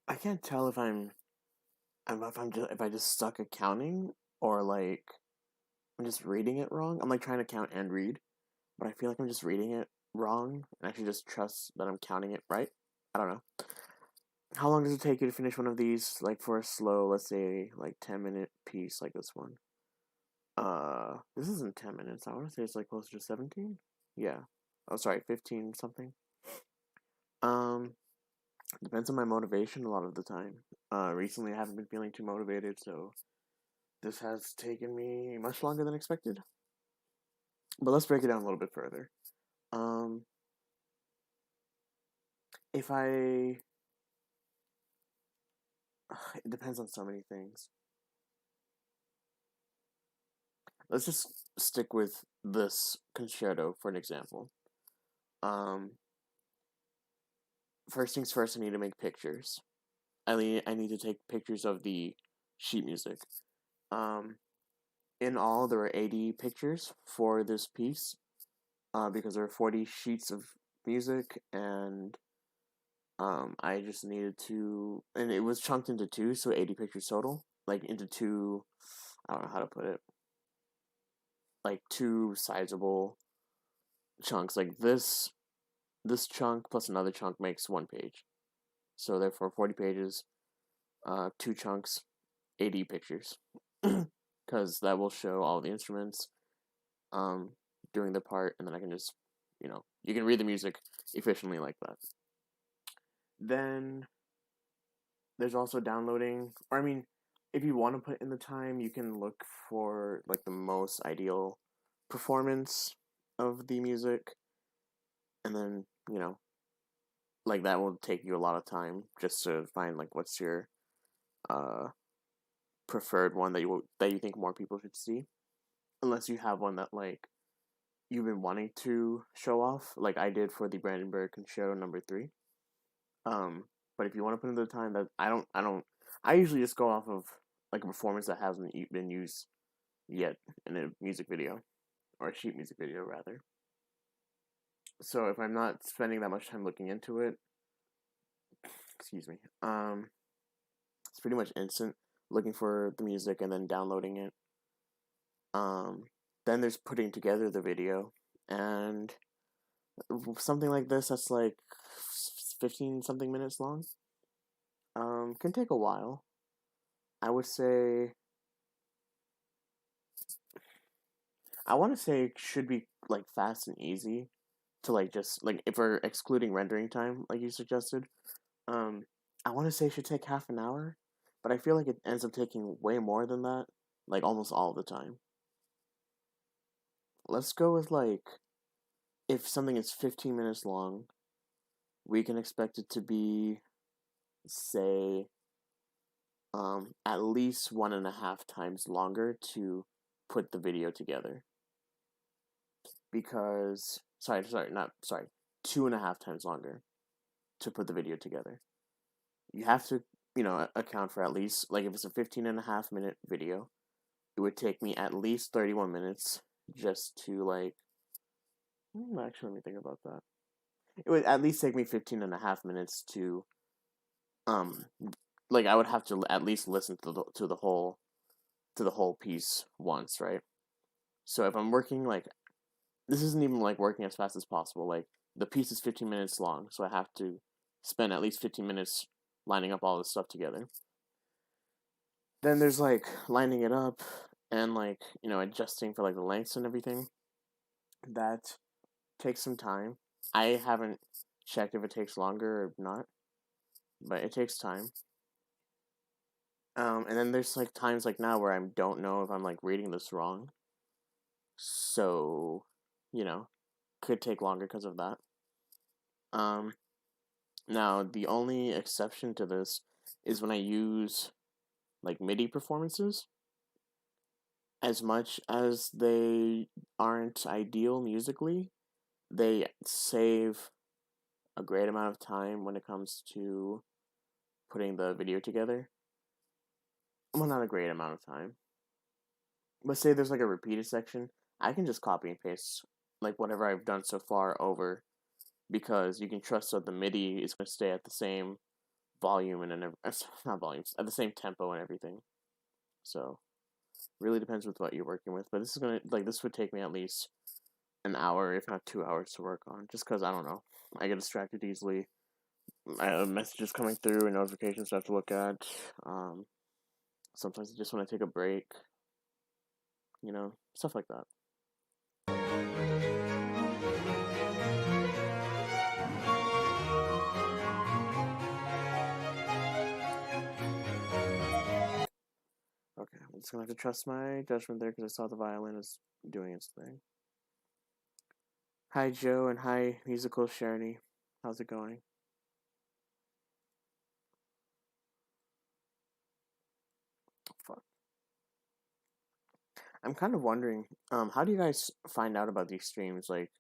I can't tell if I just stuck at counting or like I'm just reading it wrong. I'm like trying to count and read, but I feel like I'm just reading it wrong, and I should just trust that I'm counting it right. I don't know. How long does it take you to finish one of these? Like for a slow, let's say like 10-minute piece like this one. This isn't 10 minutes. I want to say it's like closer to 17. Yeah. Oh, sorry, 15 something. Um, Depends on my motivation a lot of the time. Recently I haven't been feeling too motivated, so this has taken me much longer than expected. But let's break it down a little bit further. Um, if I, it depends on so many things. Let's just stick with this concerto for an example. Um, First things first, I need to make pictures. I need to take pictures of the sheet music. Um, in all, there were 80 pictures for this piece, because there were 40 sheets of music, and I just needed to, and it was chunked into two, so 80 pictures total, like into two. I don't know how to put it, like two sizable chunks. Like this chunk plus another chunk makes one page. So therefore, 40 pages, two chunks, 80 pictures, because that will show all the instruments um during the part, and then I can just, you can read the music efficiently like that. Then there's also downloading, or I mean, if you want to put in the time, you can look for like the most ideal performance of the music, and then, like that will take you a lot of time just to find like what's your uh preferred one that you think more people should see, unless you have one that like you've been wanting to show off, like I did for the Brandenburg Concerto Number 3. Um, but if you want to put in the time, that I usually just go off of like a performance that hasn't been used yet in a music video, or a sheet music video rather. So if I'm not spending that much time looking into it, excuse me, it's pretty much instant looking for the music and then downloading it. Um, then there's putting together the video, and something like this that's like 15 something minutes long can take a while. I would say, I want to say it should be like fast and easy to like, just like, if we're excluding rendering time like you suggested. um I want to say it should take half an hour, but I feel like it ends up taking way more than that, like almost all the time. Let's go with like, if something is 15 minutes long, we can expect it to be, say, at least 1.5 times longer to put the video together. Because, not sorry, 2.5 times longer to put the video together. You have to, account for at least, like, if it's a 15.5 minute video, it would take me at least 31 minutes just to, like, actually, let me think about that. It would at least take me 15.5 minutes to, like, I would have to at least listen to the whole piece once, right? So if I'm working, like, this isn't even like working as fast as possible. Like, the piece is 15 minutes long, so I have to spend at least 15 minutes lining up all this stuff together. Then there's like lining it up and, like, adjusting for like the lengths and everything. That takes some time. I haven't checked if it takes longer or not, but it takes time. And then there's like times like now where I don't know if I'm like reading this wrong, so could take longer because of that. Now the only exception to this is when I use like MIDI performances. As much as they aren't ideal musically, they save a great amount of time when it comes to putting the video together. Well, not a great amount of time. But say there's like a repeated section, I can just copy and paste like whatever I've done so far over, because you can trust that the MIDI is going to stay at the same volume and not volumes, at the same tempo and everything. So really depends with what you're working with. But this would take me at least an hour, if not 2 hours, to work on, just because I don't know, I get distracted easily. I have messages coming through and notifications I have to look at. Sometimes I just want to take a break, stuff like that. Okay, I'm just gonna have to trust my judgment there because I saw the violin is doing its thing. Hi, Joe, and hi, Musical Sharony. How's it going? Fuck. I'm kind of wondering, how do you guys find out about these streams? Like,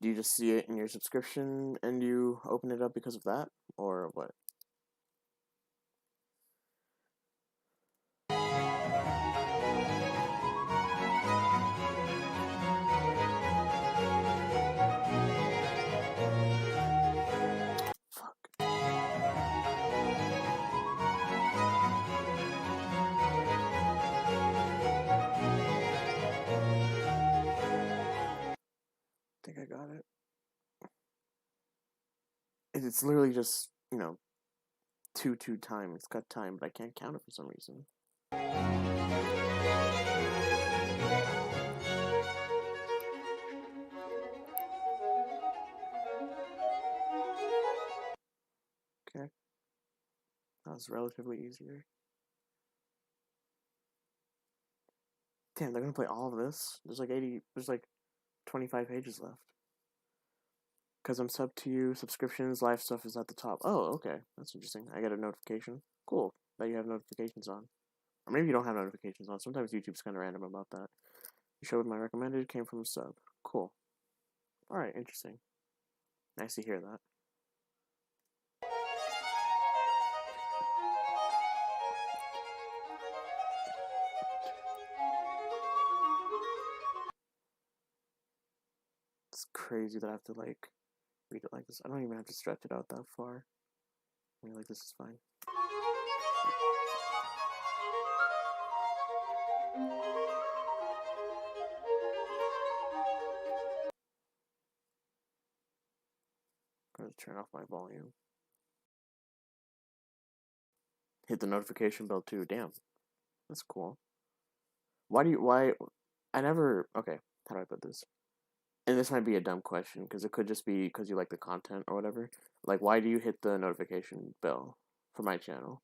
do you just see it in your subscription and you open it up because of that, or what? Fuck. I think I got it. It's literally just, 2 time. It's got time, but I can't count it for some reason. Okay. That was relatively easier. Damn, they're gonna play all of this? There's like 25 pages left. Because I'm sub to you, subscriptions, live stuff is at the top. Oh, okay. That's interesting. I get a notification. Cool that you have notifications on. Or maybe you don't have notifications on. Sometimes YouTube's kind of random about that. You showed my recommended, came from a sub. Cool. Alright, interesting. Nice to hear that. It's crazy that I have to, like, read it like this. I don't even have to stretch it out that far. I mean, like, this is fine. I'm gonna turn off my volume. Hit the notification bell too. Damn. That's cool. Why? I never. Okay, how do I put this? And this might be a dumb question because it could just be because you like the content or whatever. Like, why do you hit the notification bell for my channel?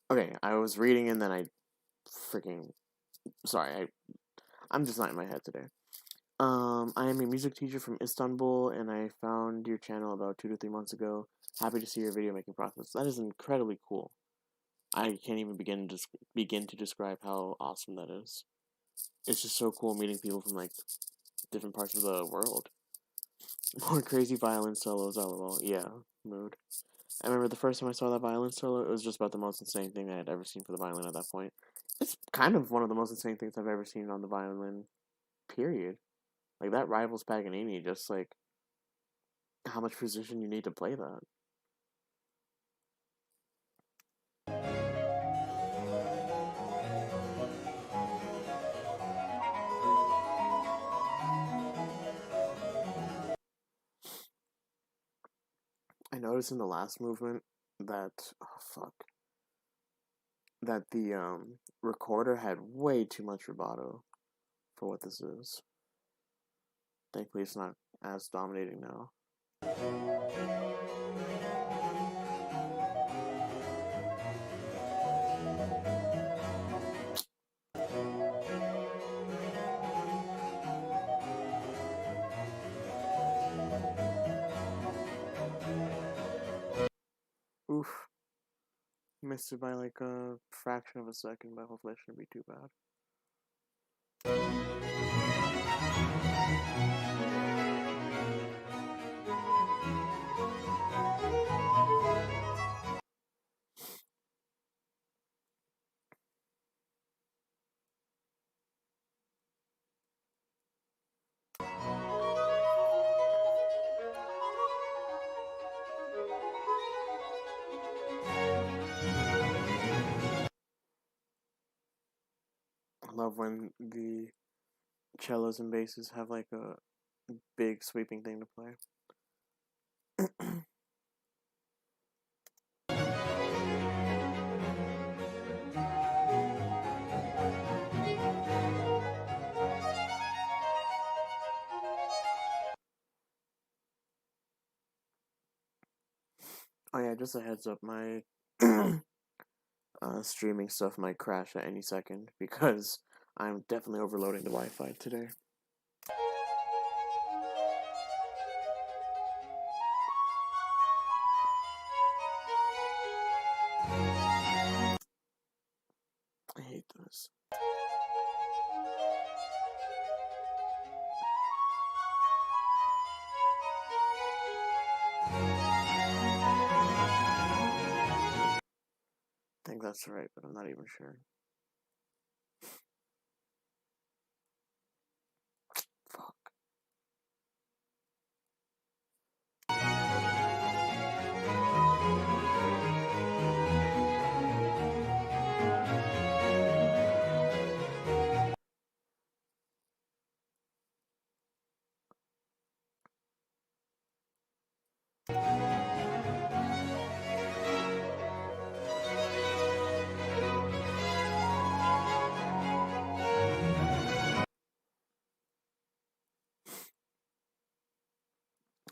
Okay, I was reading and then I freaking sorry, I'm just not in my head today. I am a music teacher from Istanbul, and I found your channel about 2 to 3 months ago. Happy to see your video making process. That is incredibly cool. I can't even begin to describe how awesome that is. It's just so cool meeting people from like different parts of the world. More crazy violin solos, lol. Yeah, mood. I remember the first time I saw that violin solo, it was just about the most insane thing I had ever seen for the violin at that point. It's kind of one of the most insane things I've ever seen on the violin, period. Like, that rivals Paganini, just like how much precision you need to play that. I noticed in the last movement that, oh fuck, that the recorder had way too much rubato for what this is. Thankfully, it's not as dominating now. Oof. Missed it by like a fraction of a second, but hopefully that shouldn't be too bad. I love when the cellos and basses have like a big sweeping thing to play. Oh yeah, just a heads up, my streaming stuff might crash at any second because I'm definitely overloading the Wi-Fi today. I hate this. I think that's right, but I'm not even sure. Fuck.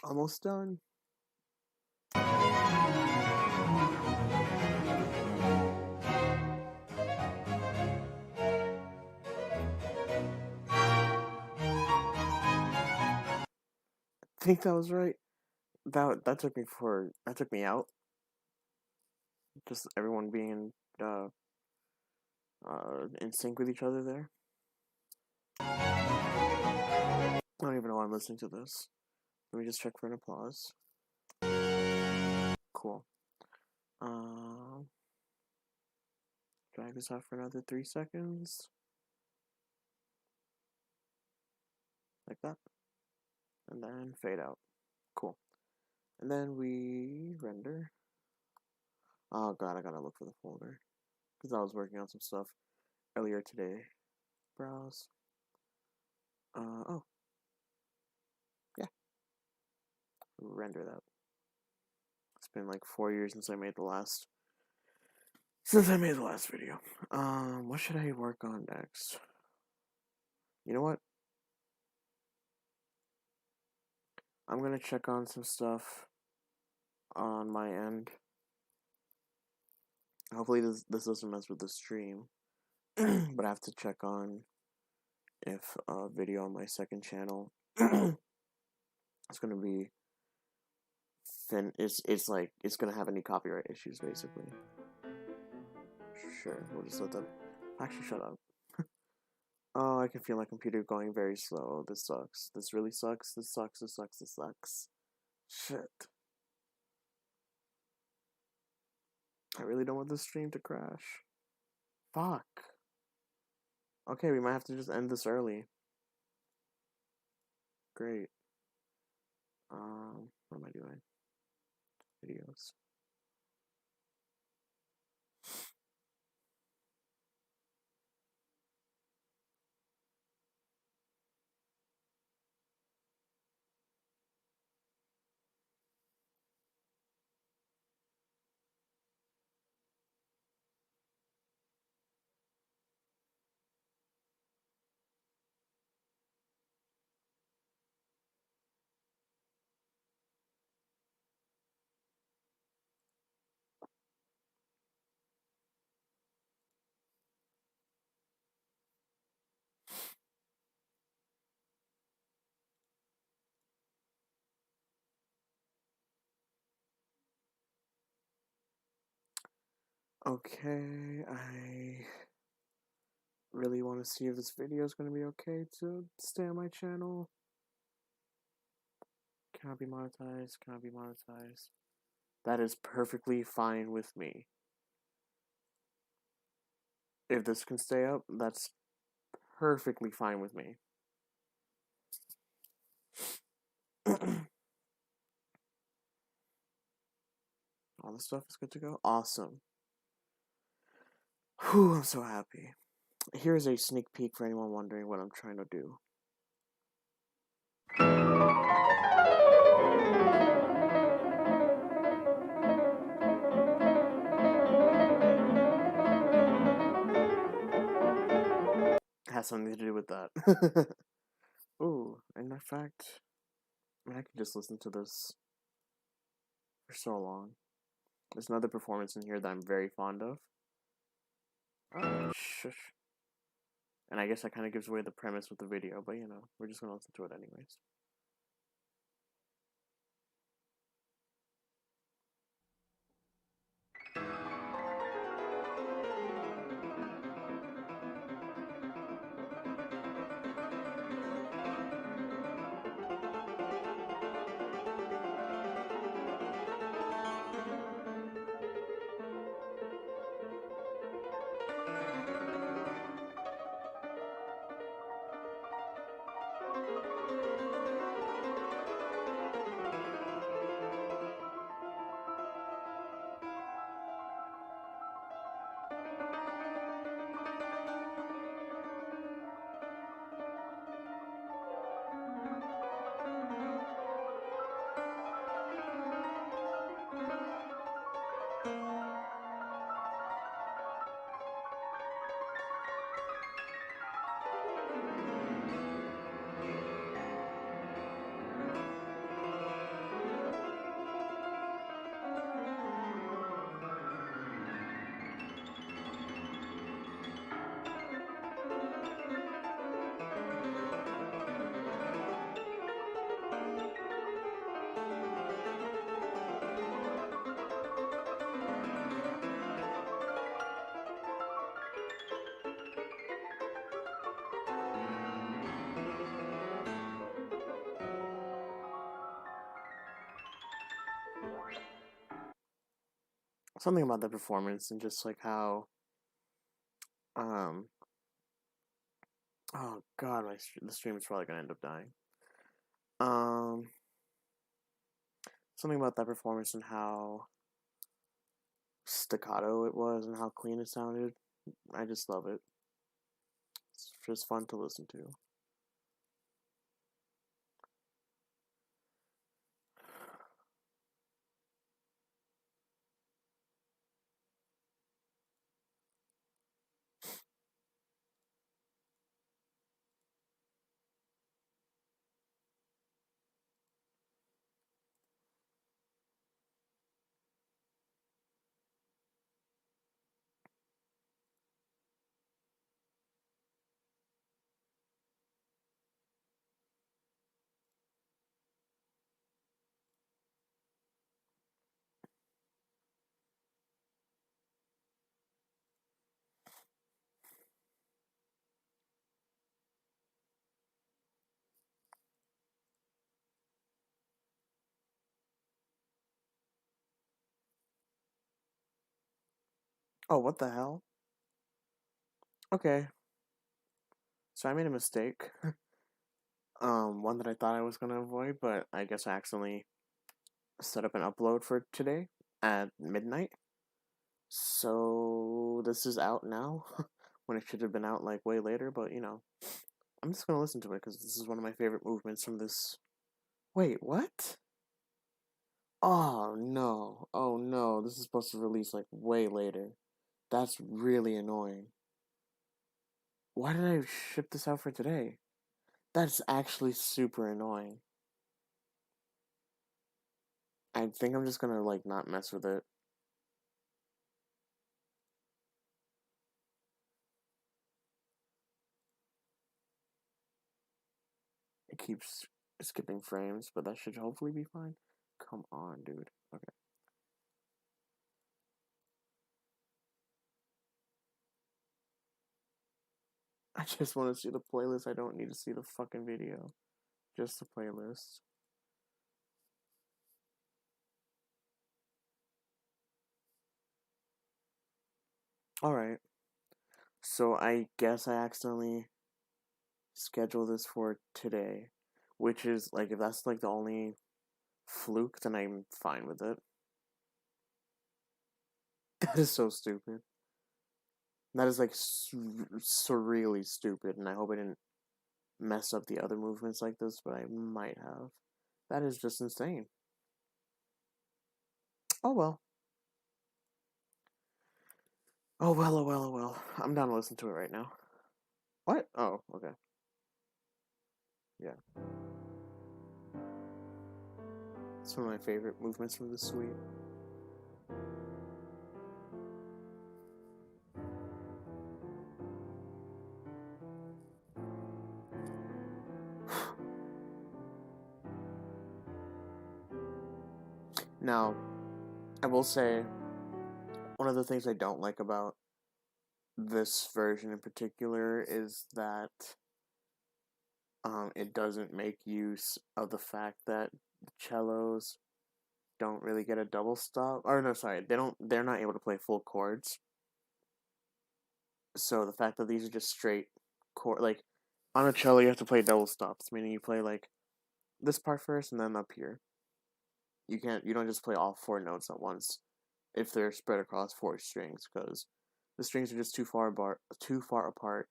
Almost done. I think that was right. That took me out. Just everyone being in sync with each other there. I don't even know why I'm listening to this. Let me just check for an applause. Cool. Drag this out for another 3 seconds. Like that. And then fade out. Cool. And then we render. Oh god, I gotta look for the folder. Because I was working on some stuff earlier today. Browse. Oh. Yeah. Render that. It's been like 4 years since I made the last video. What should I work on next? You know what? I'm gonna check on some stuff on my end. Hopefully this doesn't mess with the stream. But I have to check on if a video on my second channel is gonna be it's like it's gonna have any copyright issues basically. Sure, we'll just let them actually shut up. Oh, I can feel my computer going very slow. This sucks. This really sucks. This sucks. This sucks. This sucks. Shit. I really don't want this stream to crash. Fuck. Okay, we might have to just end this early. Great. What am I doing? Videos. Okay, I really want to see if this video is going to be okay to stay on my channel. Cannot be monetized, cannot be monetized. That is perfectly fine with me. If this can stay up, that's perfectly fine with me. All the stuff is good to go? Awesome. Whew, I'm so happy. Here's a sneak peek for anyone wondering what I'm trying to do. It has something to do with that. Ooh, and in fact, I mean, I could just listen to this for so long. There's another performance in here that I'm very fond of. Oh, shush. And I guess that kind of gives away the premise with the video, but you know, we're just gonna listen to it anyways. Something about the performance and just like how, um, oh god, the stream is probably gonna end up dying. Um, Something about that performance and how staccato it was and how clean it sounded. I just love it. It's just fun to listen to. Oh, what the hell? Okay, so I made a mistake. One that I thought I was gonna avoid, but I guess I accidentally set up an upload for today at midnight. So this is out now, when it should have been out like way later. But I'm just gonna listen to it because this is one of my favorite movements from this. Wait, what? Oh no! Oh no! This is supposed to release like way later. That's really annoying. Why did I ship this out for today? That's actually super annoying. I think I'm just gonna like not mess with it. It keeps skipping frames, but that should hopefully be fine. Come on, dude. Okay. I just want to see the playlist. I don't need to see the fucking video. Just the playlist. Alright. So I guess I accidentally scheduled this for today. Which is, like, if that's, like, the only fluke, then I'm fine with it. That is so stupid. That is, like, surreally stupid, and I hope I didn't mess up the other movements like this, but I might have. That is just insane. Oh well. Oh well, oh well, oh well. I'm down to listen to it right now. What? Oh, okay. Yeah. It's one of my favorite movements from the suite. Now, I will say, one of the things I don't like about this version in particular is that it doesn't make use of the fact that the cellos don't really get a double stop. Or no, sorry, they're not able to play full chords. So the fact that these are just straight chord, like on a cello you have to play double stops, meaning you play like this part first and then up here. You don't just play all four notes at once if they're spread across four strings, because the strings are just too far apart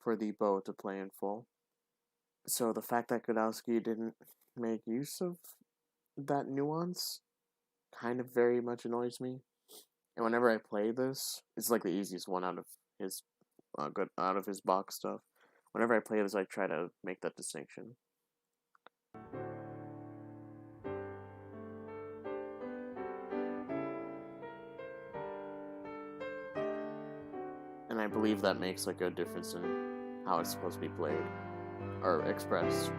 for the bow to play in full. So the fact that Godowski didn't make use of that nuance kind of very much annoys me. And whenever I play this, it's like the easiest one his out of his box stuff. Whenever I play this, I try to make that distinction. And I believe that makes like a difference in how it's supposed to be played or expressed.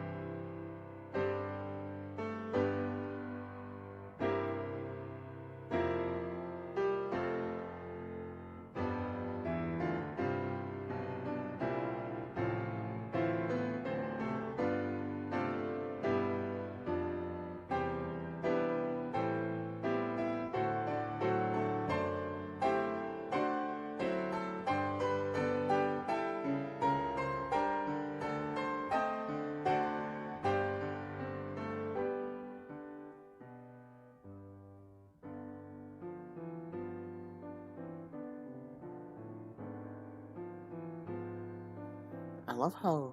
I love how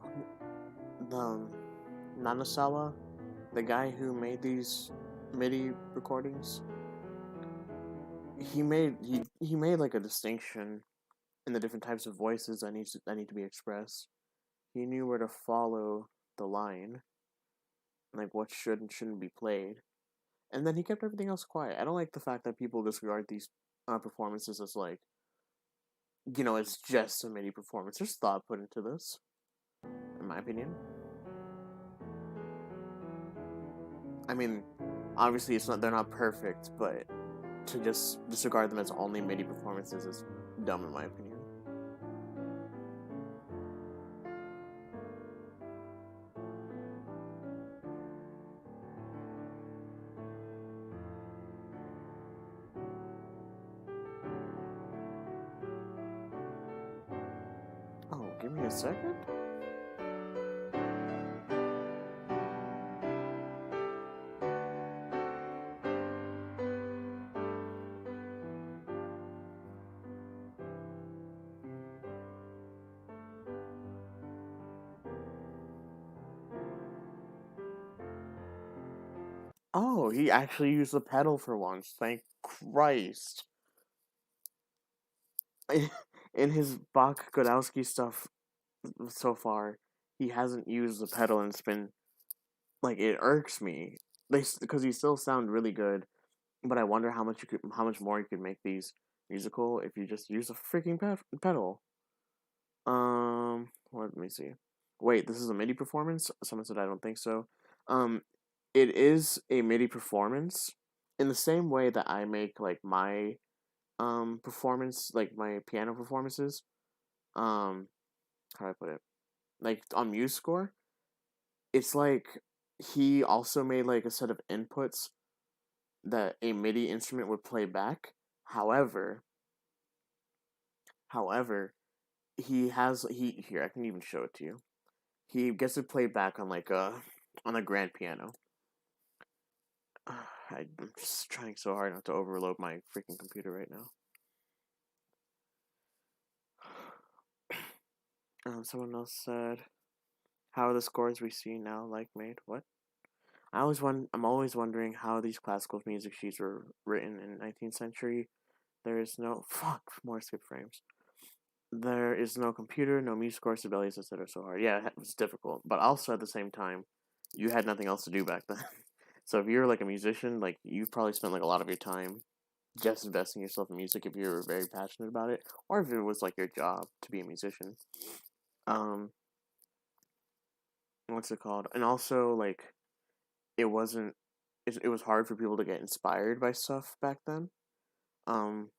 the Nanasawa, the guy who made these MIDI recordings, he made like a distinction in the different types of voices that need to be expressed. He knew where to follow the line, like what should and shouldn't be played, and then he kept everything else quiet. I don't like the fact that people disregard these performances as like, it's just a MIDI performance. There's thought put into this, in my opinion. I mean, obviously it's not they're not perfect, but to just disregard them as only MIDI performances is dumb in my opinion. Give me a second. Oh, he actually used the pedal for once. Thank Christ. In his Bach Godowski stuff so far, he hasn't used the pedal, and it's been like it irks me. Because he still sound really good, but I wonder how much more you could make these musical if you just use a freaking pedal. Let me see. Wait, this is a MIDI performance? Someone said I don't think so. Um, it is a MIDI performance in the same way that I make like my performance, like my piano performances. Um, how do I put it? Like on MuseScore, it's like he also made like a set of inputs that a MIDI instrument would play back. However, however, he here I can even show it to you. He gets to play back on like a grand piano. I'm just trying so hard not to overload my freaking computer right now. Someone else said, "How are the scores we see now like made?" What? I'm always wondering how these classical music sheets were written in 19th century. There is no fuck more skip frames. There is no computer, no music score stabilities, etc. So hard. Yeah, it was difficult, but also at the same time, you had nothing else to do back then. So if you're like a musician, like you probably spent like a lot of your time just investing yourself in music if you were very passionate about it, or if it was like your job to be a musician. Um, what's it called? And also like it wasn't. It was hard for people to get inspired by stuff back then. Um,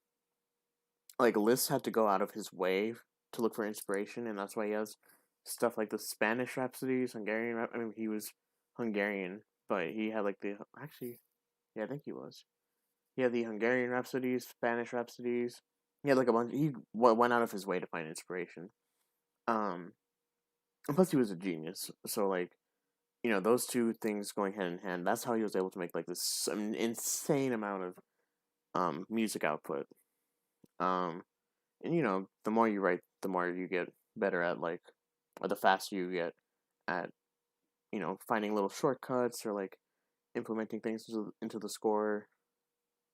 like Liszt had to go out of his way to look for inspiration, and that's why he has stuff like the Spanish Rhapsodies, Hungarian. I mean, he was Hungarian, but he had like the actually, yeah, I think he was. He had the Hungarian Rhapsodies, Spanish Rhapsodies. He had like a bunch. He went out of his way to find inspiration. Um, and plus he was a genius. So like those two things going hand in hand. That's how he was able to make like this insane amount of music output. Um, and the more you write, the more you get better at like, or the faster you get at finding little shortcuts or like implementing things into the score,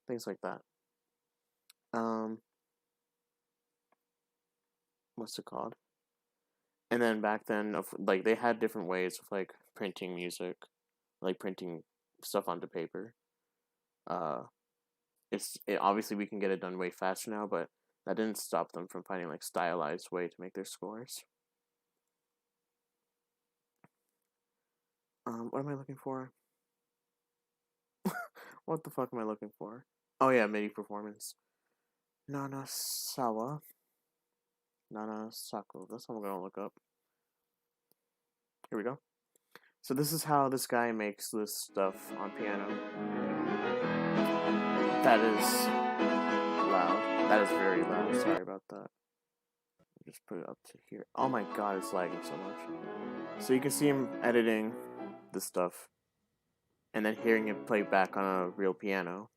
things like that. Um, what's it called? And then back then, like they had different ways of like printing music, like printing stuff onto paper. Uh, obviously we can get it done way faster now, but that didn't stop them from finding like stylized way to make their scores. What am I looking for? What the fuck am I looking for? Oh yeah, MIDI performance. Nana Sawa. Nana Sako. That's what I'm gonna look up. Here we go. So this is how this guy makes this stuff on piano. That is loud. That is very loud. Sorry about that. Just put it up to here. Oh my god, it's lagging so much. So you can see him editing this stuff and then hearing it play back on a real piano.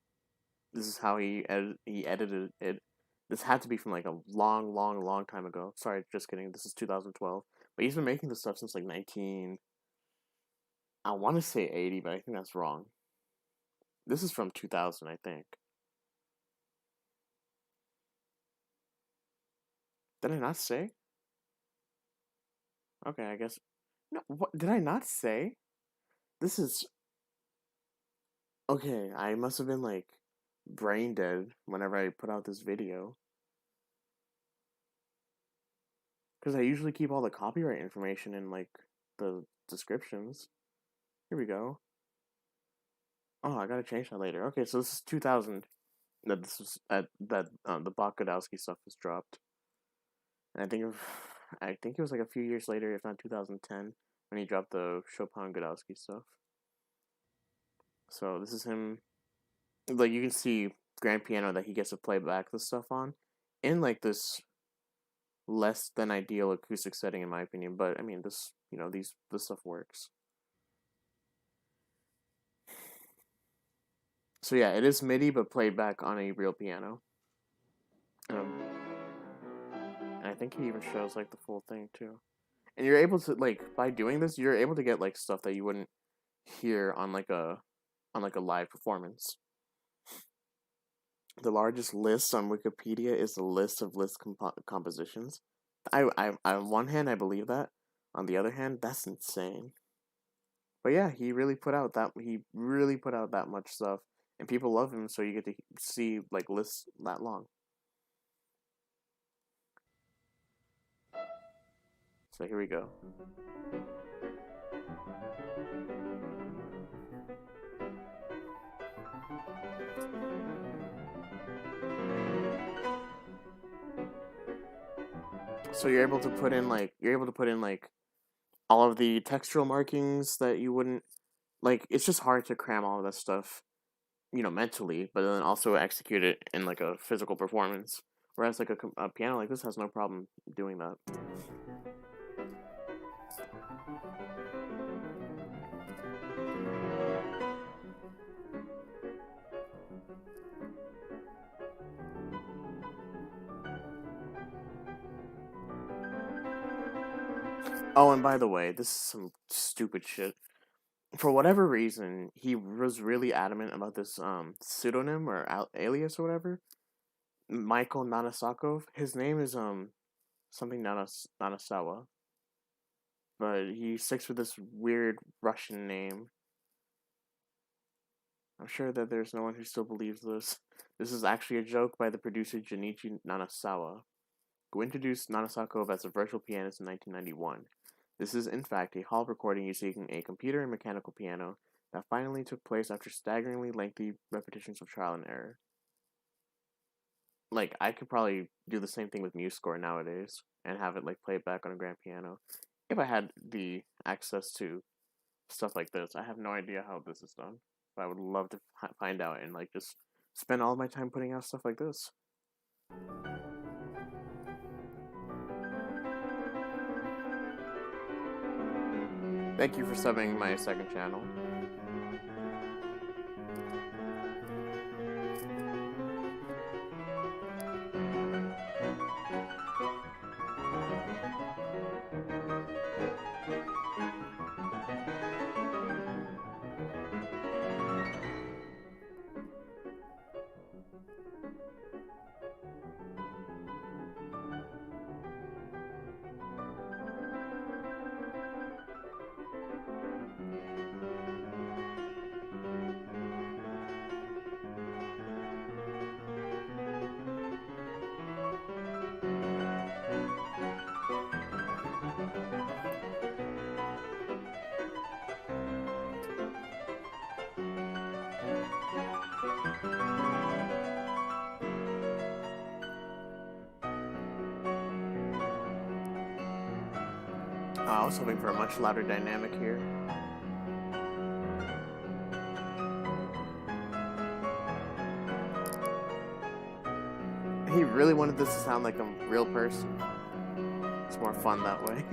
This is how he edited it. This had to be from like a long, long, long time ago. Sorry, just kidding. This is 2012. But he's been making this stuff since like 19. I want to say 80, but I think that's wrong. This is from 2000, I think. Did I not say? Okay, I guess. No, what did I not say? This is okay. I must have been like brain dead whenever I put out this video because I usually keep all the copyright information in like the descriptions. Here we go. Oh, I gotta change that later. Okay, so this is 2000 that this was that the Bach Godowski stuff was dropped, and I think it was like a few years later, if not 2010, when he dropped the Chopin Godowski stuff. So this is him. Like you can see grand piano that he gets to play back the stuff on, in like this less than ideal acoustic setting in my opinion. But I mean, this stuff works. So yeah, it is MIDI but played back on a real piano. Um, and I think he even shows like the full thing too. And you're able to like by doing this, you're able to get like stuff that you wouldn't hear on like a live performance. The largest list on Wikipedia is the list of compositions. On one hand, I believe that. On the other hand, that's insane. But yeah, he really put out that much stuff, and people love him. So you get to see like lists that long. So here we go. So you're able to put in like all of the textural markings that you wouldn't like. It's just hard to cram all of that stuff, mentally, but then also execute it in like a physical performance. Whereas like a piano like this has no problem doing that. Oh, and by the way, this is some stupid shit. For whatever reason, he was really adamant about this pseudonym or alias or whatever. Michael Nanasakov. His name is something Nanasawa, but he sticks with this weird Russian name. I'm sure that there's no one who still believes this. This is actually a joke by the producer Junichi Nanasawa, who introduced Nanasakov as a virtual pianist in 1991. This is, in fact, a hall recording using a computer and mechanical piano that finally took place after staggeringly lengthy repetitions of trial and error. Like, I could probably do the same thing with MuseScore nowadays and have it, like, play it back on a grand piano if I had the access to stuff like this. I have no idea how this is done, but I would love to find out and, like, just spend all my time putting out stuff like this. Thank you for subbing my second channel. I was hoping for a much louder dynamic here. He really wanted this to sound like a real person. It's more fun that way.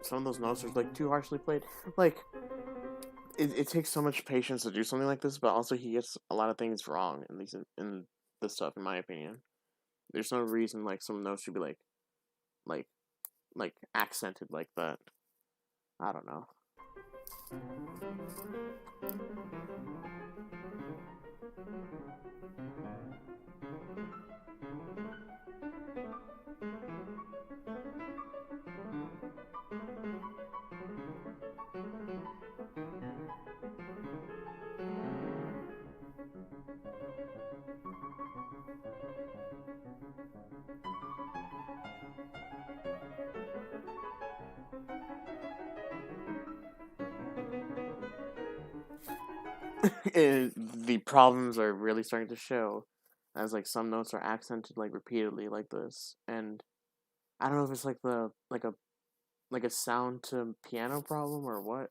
Some of those notes are like too harshly played. Like it takes so much patience to do something like this, but also he gets a lot of things wrong in this stuff, in my opinion. There's no reason like some notes should be like like accented like that. I don't know. The problems are really starting to show, as like some notes are accented like repeatedly like this, and I don't know if it's like a sound to piano problem or what,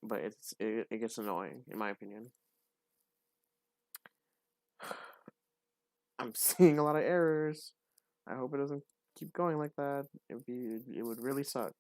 but it gets annoying in my opinion. I'm seeing a lot of errors. I hope it doesn't keep going like that. It would really suck.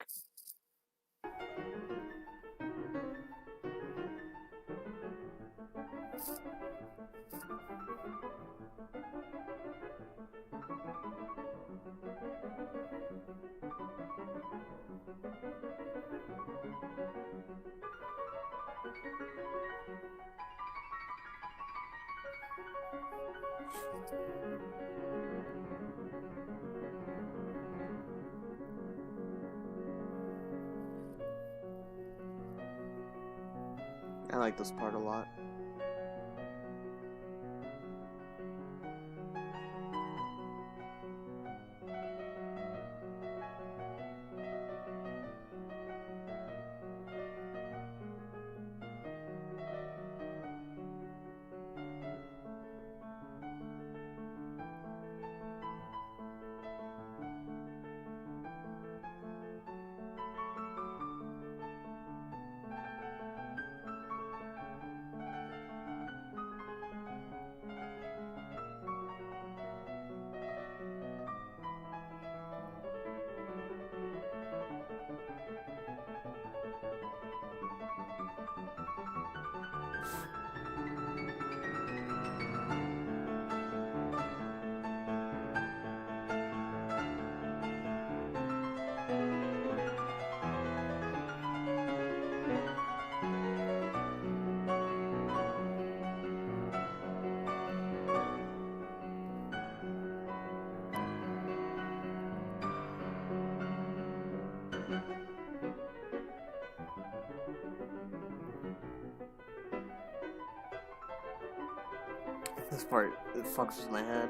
I like this part a lot. This part, it fucks with my head.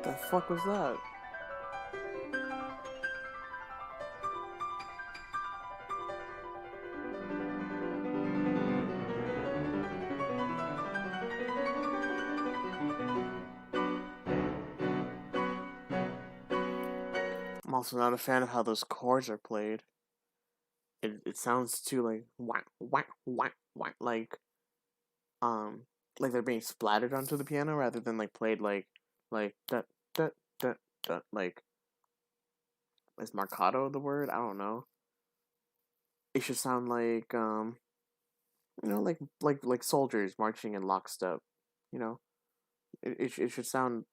The fuck was that? I'm also not a fan of how those chords are played. It sounds too like whack whack whack whack um like they're being splattered onto the piano rather than like played like da da da da like is marcato the word? I don't know. It should sound like like soldiers marching in lockstep. You know, it should sound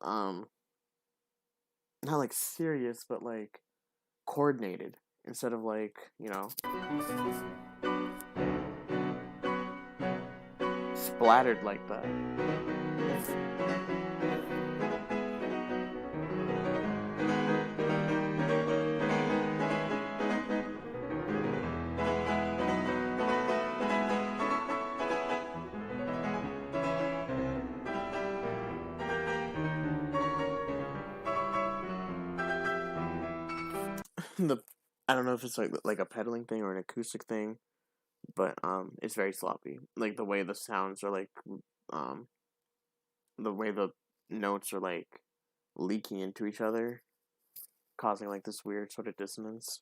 um not like serious but like coordinated instead of like splattered like that. the I don't know if it's like a pedaling thing or an acoustic thing, but it's very sloppy. Like the way the sounds are um the way the notes are like leaking into each other, causing like this weird sort of dissonance.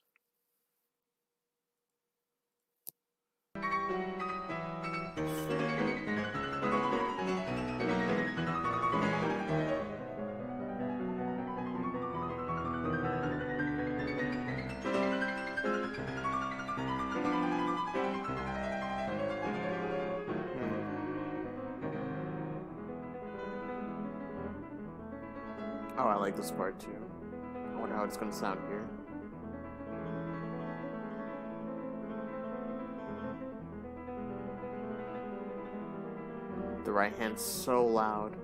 Oh, I like this part too. I wonder how it's gonna sound here. The right hand's so loud.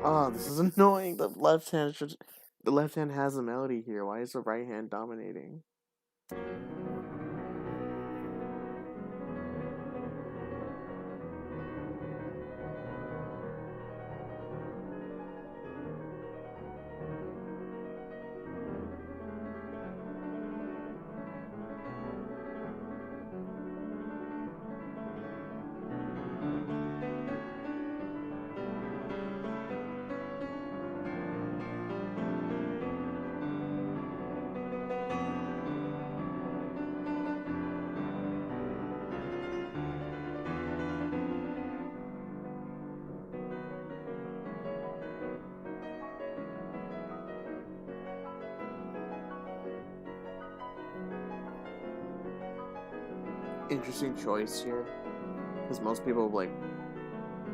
Oh, this is annoying. The left hand has a melody here. Why is the right hand dominating? Interesting choice here, because most people like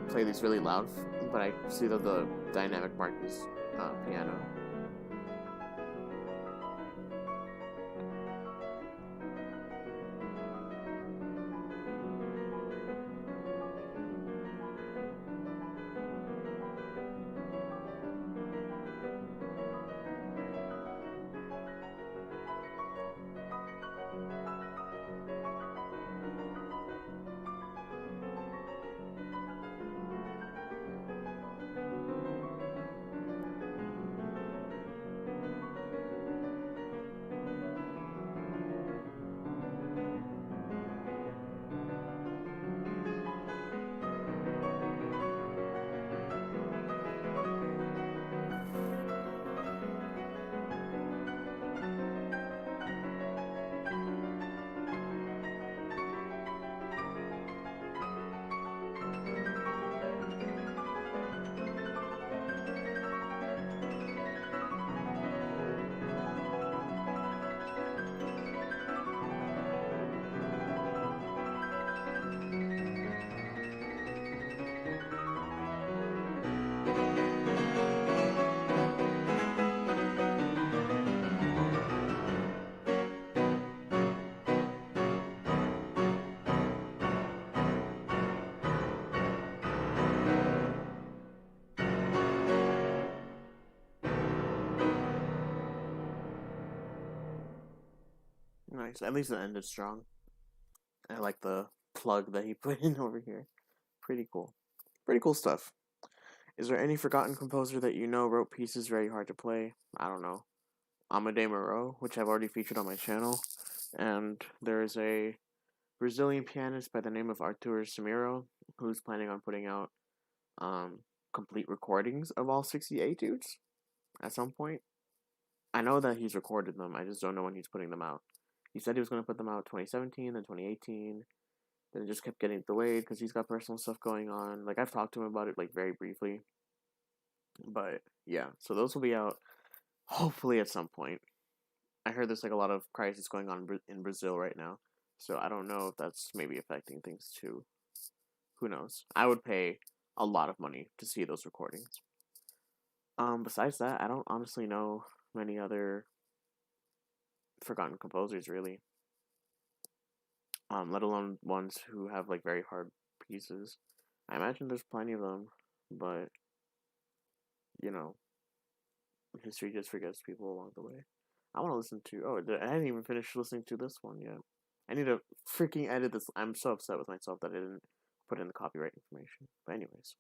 play these really loud, but I see that the dynamic mark is piano. Nice. At least it ended strong. I like the plug that he put in over here. Pretty cool. Pretty cool stuff. Is there any forgotten composer that you know wrote pieces very hard to play? I don't know. Amadei Moreau, which I've already featured on my channel, and there's a Brazilian pianist by the name of Arthur Samiro who's planning on putting out um, complete recordings of all 60 etudes at some point. I know that he's recorded them. I just don't know when he's putting them out. He said he was going to put them out 2017, then 2018. Then it just kept getting delayed because he's got personal stuff going on. Like I've talked to him about it like very briefly, but yeah. So those will be out hopefully at some point. I heard there's like a lot of crisis going on in Brazil right now, so I don't know if that's maybe affecting things too. Who knows? I would pay a lot of money to see those recordings. Besides that, I don't honestly know many other forgotten composers really. Let alone ones who have like very hard pieces. I imagine there's plenty of them, but you know, history just forgets people along the way. I want to listen to. Oh, I hadn't even finished listening to this one yet. I need to freaking edit this. I'm so upset with myself that I didn't put in the copyright information. But anyways,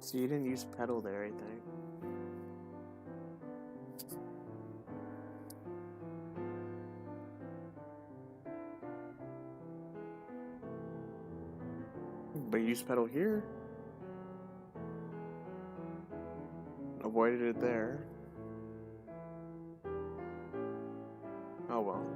so you didn't use pedal there, I think. But you use pedal here. avoided it there. Oh well.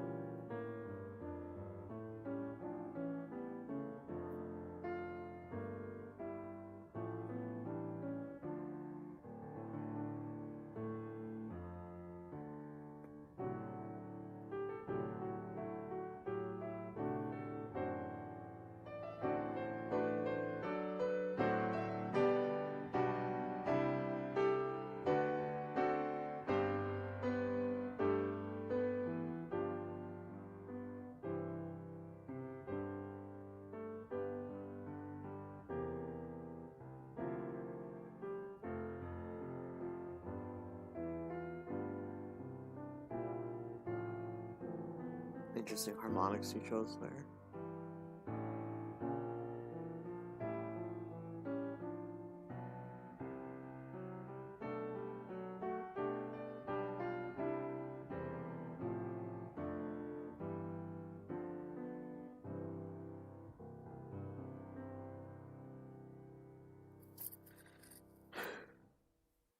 Interesting harmonics he chose there.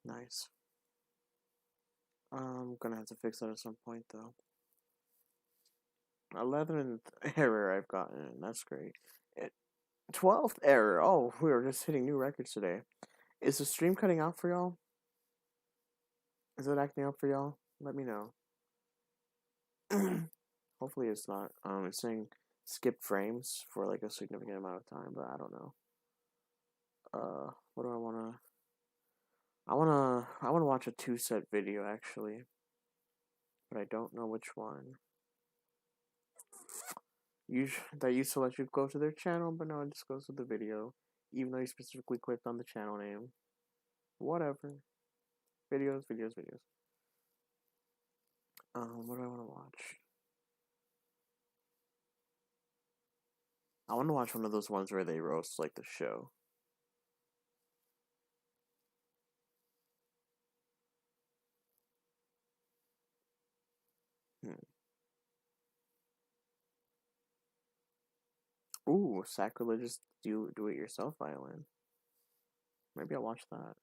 Nice. I'm gonna have to fix that at some point though. 11th error I've gotten. That's great. 12th error. Oh, we were just hitting new records today. Is the stream cutting out for y'all? Is it acting up for y'all? Let me know. Hopefully it's not. It's saying skip frames for like a significant amount of time, but I don't know. What do I wanna? I wanna watch a 2-set video actually, but I don't know which one. That used to let you go to their channel, but now it just goes to the video, even though you specifically clicked on the channel name. Whatever. Videos. What do I want to watch? I want to watch one of those ones where they roast like the show. Ooh, sacrilegious do-it-yourself violin. Maybe I'll watch that.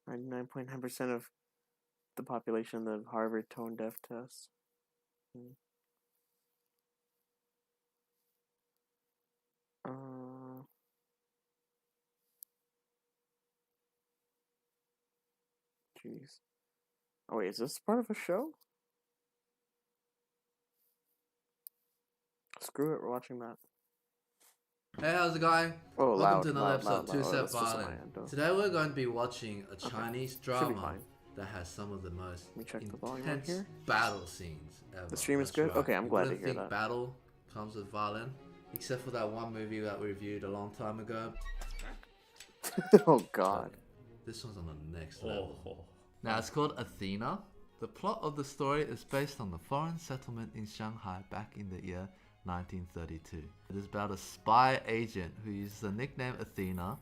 .9% of the population of Harvard tone deaf test. Jeez. Oh wait, is this part of a show? Screw it, we're watching that. Hey, how's it going? Oh, Welcome to another episode of Two Step Violin. Today we're going to be watching a Chinese drama that has some of the most intense battle scenes ever. The stream is good? Okay, I'm glad to hear that. Battle comes with violin, except for that one movie that we reviewed a long time ago. Oh god. This one's on the next level. Now it's called Athena. The plot of the story is based on the foreign settlement in Shanghai back in the year 1932. It is about a spy agent who uses the nickname Athena,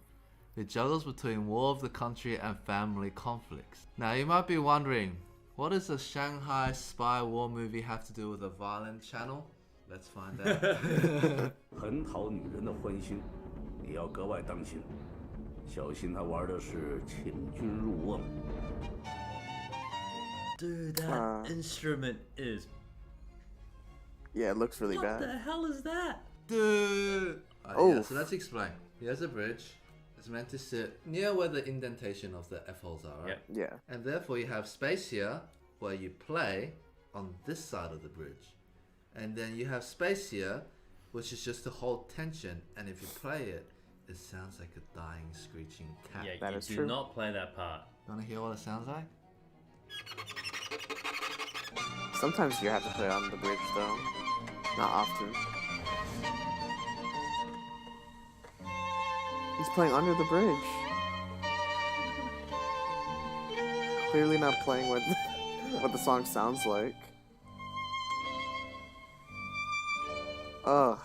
who juggles between war of the country and family conflicts. Now you might be wondering, what does a Shanghai spy war movie have to do with a violin channel? Let's find out. 很讨女人的欢心，你要格外当心，小心他玩的是请君入瓮。 Dude, that instrument is... Yeah, it looks really bad. What the hell is that? Dude! Yeah, so let's explain. Here's a bridge. It's meant to sit near where the indentation of the F holes are, right? Yeah. And therefore you have space here where you play on this side of the bridge. And then you have space here, which is just to hold tension. And if you play it, it sounds like a dying, screeching cat. Yeah, that you is do true. not play that part. You wanna hear what it sounds like? Sometimes you have to play on the bridge though. Not often. He's playing under the bridge. Clearly not playing what the song sounds like. Ugh.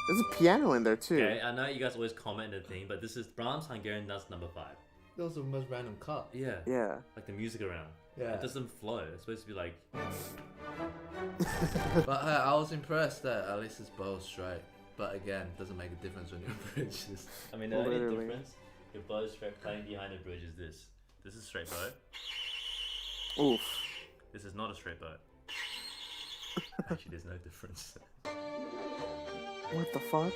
There's a piano in there too. Okay, I know you guys always comment the thing, but this is Brahms Hungarian Dance Number 5. That was the most random cut. Yeah. Yeah. Like the music around. Yeah. It doesn't flow. It's supposed to be like... But I was impressed that at least his bow is straight. But again, doesn't make a difference when you're bridges. I mean, the only Literally. difference, your bow straight playing behind the bridge is this. This is straight bow. Oof. This is not a straight bow. Actually, there's no difference. What the fuck?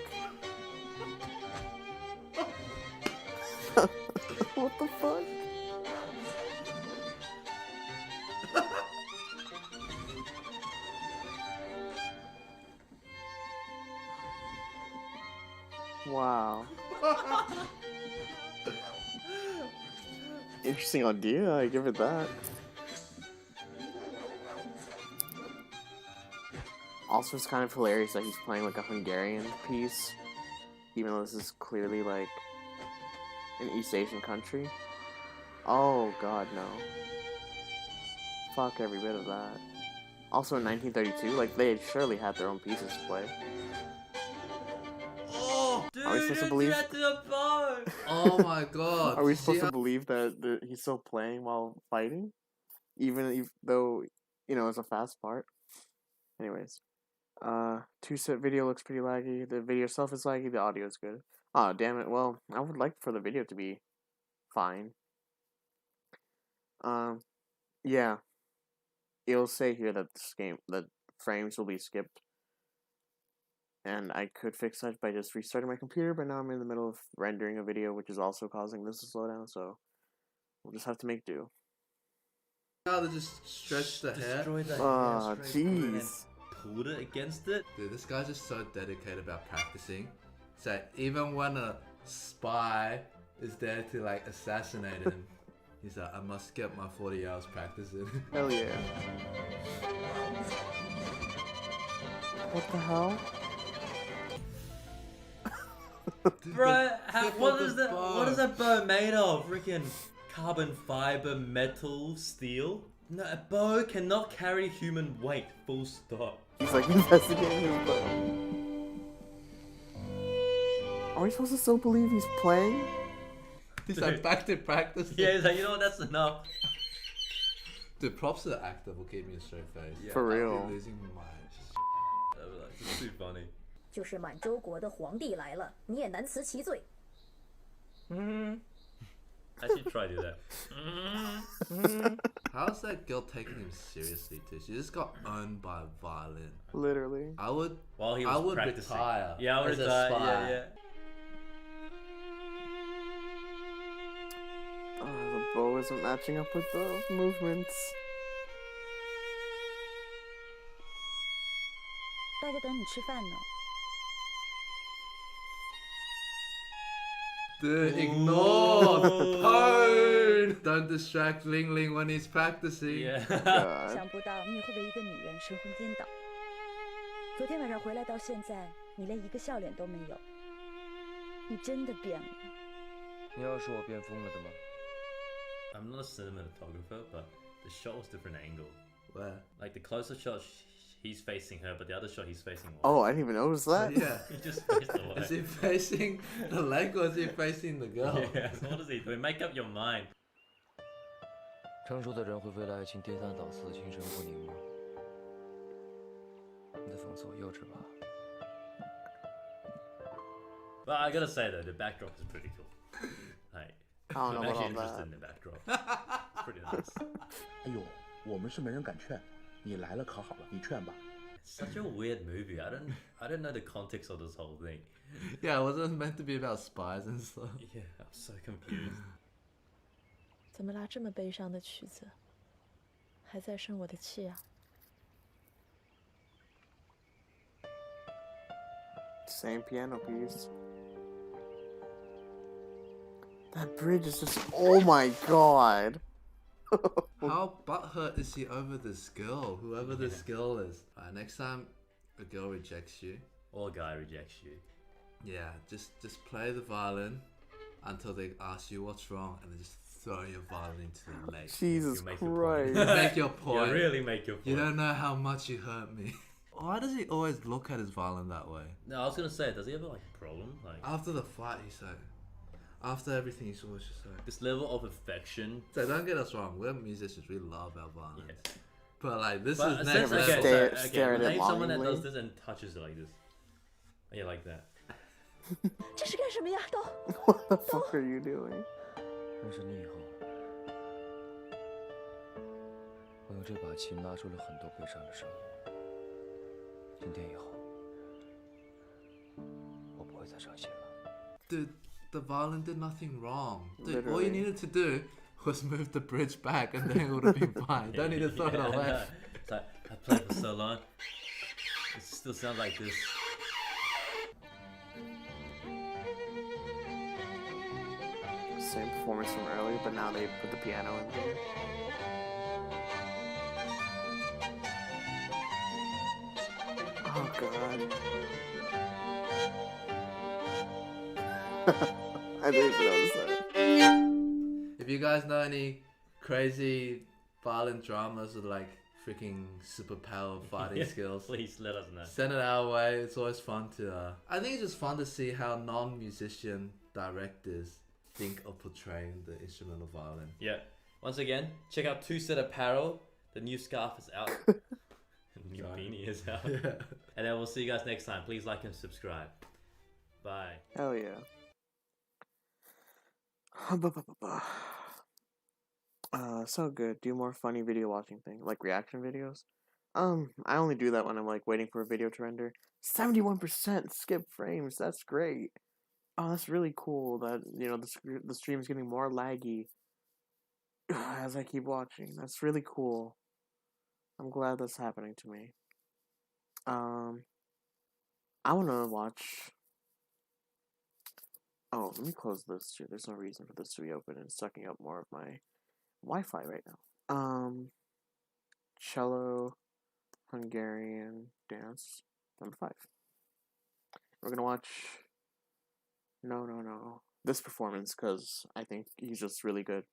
What the fuck? Wow. Interesting idea, I give it that. Also, it's kind of hilarious that he's playing like a Hungarian piece, even though this is clearly like an East Asian country. Oh god, no. Fuck every bit of that. Also in 1932, like they surely had their own pieces to play. Oh! Dude, Are we supposed to you believe- do that to the bow! Oh my god. Are we See supposed how- to believe that he's still playing while fighting? Even though, you know, it's a fast part? Anyways. Two-set video looks pretty laggy. The video itself is laggy, the audio is good. Oh, damn it. Well, I would like for the video to be fine. Yeah. It'll say here that that frames will be skipped. And I could fix that by just restarting my computer, but now I'm in the middle of rendering a video, which is also causing this to slow down, so we'll just have to make do. How they just stretch the hair. Destroyed the Ah, hair straight bow and then jeez. pulled it against it. Dude, this guy's just so dedicated about practicing. So even when a spy is there to like assassinate him, he's like, I must get my 40 hours practicing. Hell yeah. What the hell? Dude, Bro, the tip of what the is that? bow. What is that bow made of? Freaking carbon fiber, metal, steel? No, a bow cannot carry human weight. Full stop. He's like investigating his bow. Are we supposed to still believe he's playing? He's like back to practice. Yeah, he's like, you know what? That's enough. Dude, props to the actor for keeping a straight face. Yeah. For I'd be real. losing my It's too funny. 就是满洲国的皇帝来了，你也难辞其罪。 I should try to do that. How's that girl taking him seriously too? She just got owned by a violin. Literally. I would While he was I would practicing. retire Yeah, I would as a retire. spy. Yeah, yeah. The bow isn't matching up with the movements. 大家等你吃饭呢。 Dude, ignore the phone. Don't distract Ling Ling when he's practicing. Yeah. God. 想不到你也会为一个女人神魂颠倒。昨天晚上回来到现在，你连一个笑脸都没有。你真的变了。你要是我变疯了的吗？ I'm not a cinematographer, but the shot was different angle. Where? Like the closer shot, he's facing her, but the other shot, he's facing away. Oh, I didn't even notice that. Yeah. He just faced away. Is he facing the leg or is he facing the girl? Yeah, so what does he do? Make up your mind. 成熟的人会为了爱情颠三倒四、心神不宁吗？你在讽刺我幼稚吧？ But I gotta say though, the backdrop is pretty cool. Like, I don't I'm know actually about interested that. in the backdrop. Pretty nice. 哎呦，我们是没人敢劝，你来了可好了，你劝吧。 It's such a weird movie. I don't know the context of this whole thing. Yeah, wasn't it meant to be about spies and stuff? Yeah, I'm so confused. 怎么拉这么悲伤的曲子，还在生我的气啊？ Same piano piece. That bridge is just. Oh my god. How butthurt is he over this girl? Whoever this girl is. Alright, next time a girl rejects you, Or a guy rejects you. yeah, just play the violin until they ask you what's wrong, and then just throw your violin into the lake. Jesus You make your point. Christ. Make your point. Yeah, really make your point. You don't know how much you hurt me. Why does he always look at his violin that way? No, I was gonna say, does he have like a problem? Like After the fight, he's like, after everything, he's always just like. this level of affection. So don't get us wrong, we're musicians, we love our violins. Yes. But like, this But is since- next okay, level. stare at it name someone that longingly. does this and touches it like this. Yeah, like that. 这是干什么呀？都 What the fuck are you doing? 认识你以后，我用这把琴拉出了很多悲伤的声音。今天以后，我不会再伤心了。 Dude, the violin did nothing wrong. Dude, all you Literally. needed to do was move the bridge back and then it would have been fine. Don't need to throw it I away. know. It's like, I played for so long. It still sounds like this. Same performance from earlier, but now they put the piano in there. Oh god. I didn't notice that. If you guys know any crazy violin dramas with like freaking superpower fighting Yeah, skills, Please let us know. send it our way. It's always fun to. I think it's just fun to see how non-musician directors think of portraying the instrumental violin. Yeah. Once again, check out Two Set Apparel. The new scarf is out. The new Sorry. beanie is out. Yeah. And then we'll see you guys next time. Please like and subscribe. Bye. Hell yeah. So good. Do more funny video watching thing, like reaction videos. I only do that when I'm like waiting for a video to render. 71% skip frames. That's great. Oh, that's really cool. That the stream's getting more laggy as I keep watching. That's really cool. I'm glad that's happening to me. I wanna watch. Oh, let me close this too. There's no reason for this to be open and sucking up more of my Wi-Fi right now. Cello, Hungarian dance, number 5. We're gonna watch. No. This performance, because I think he's just really good.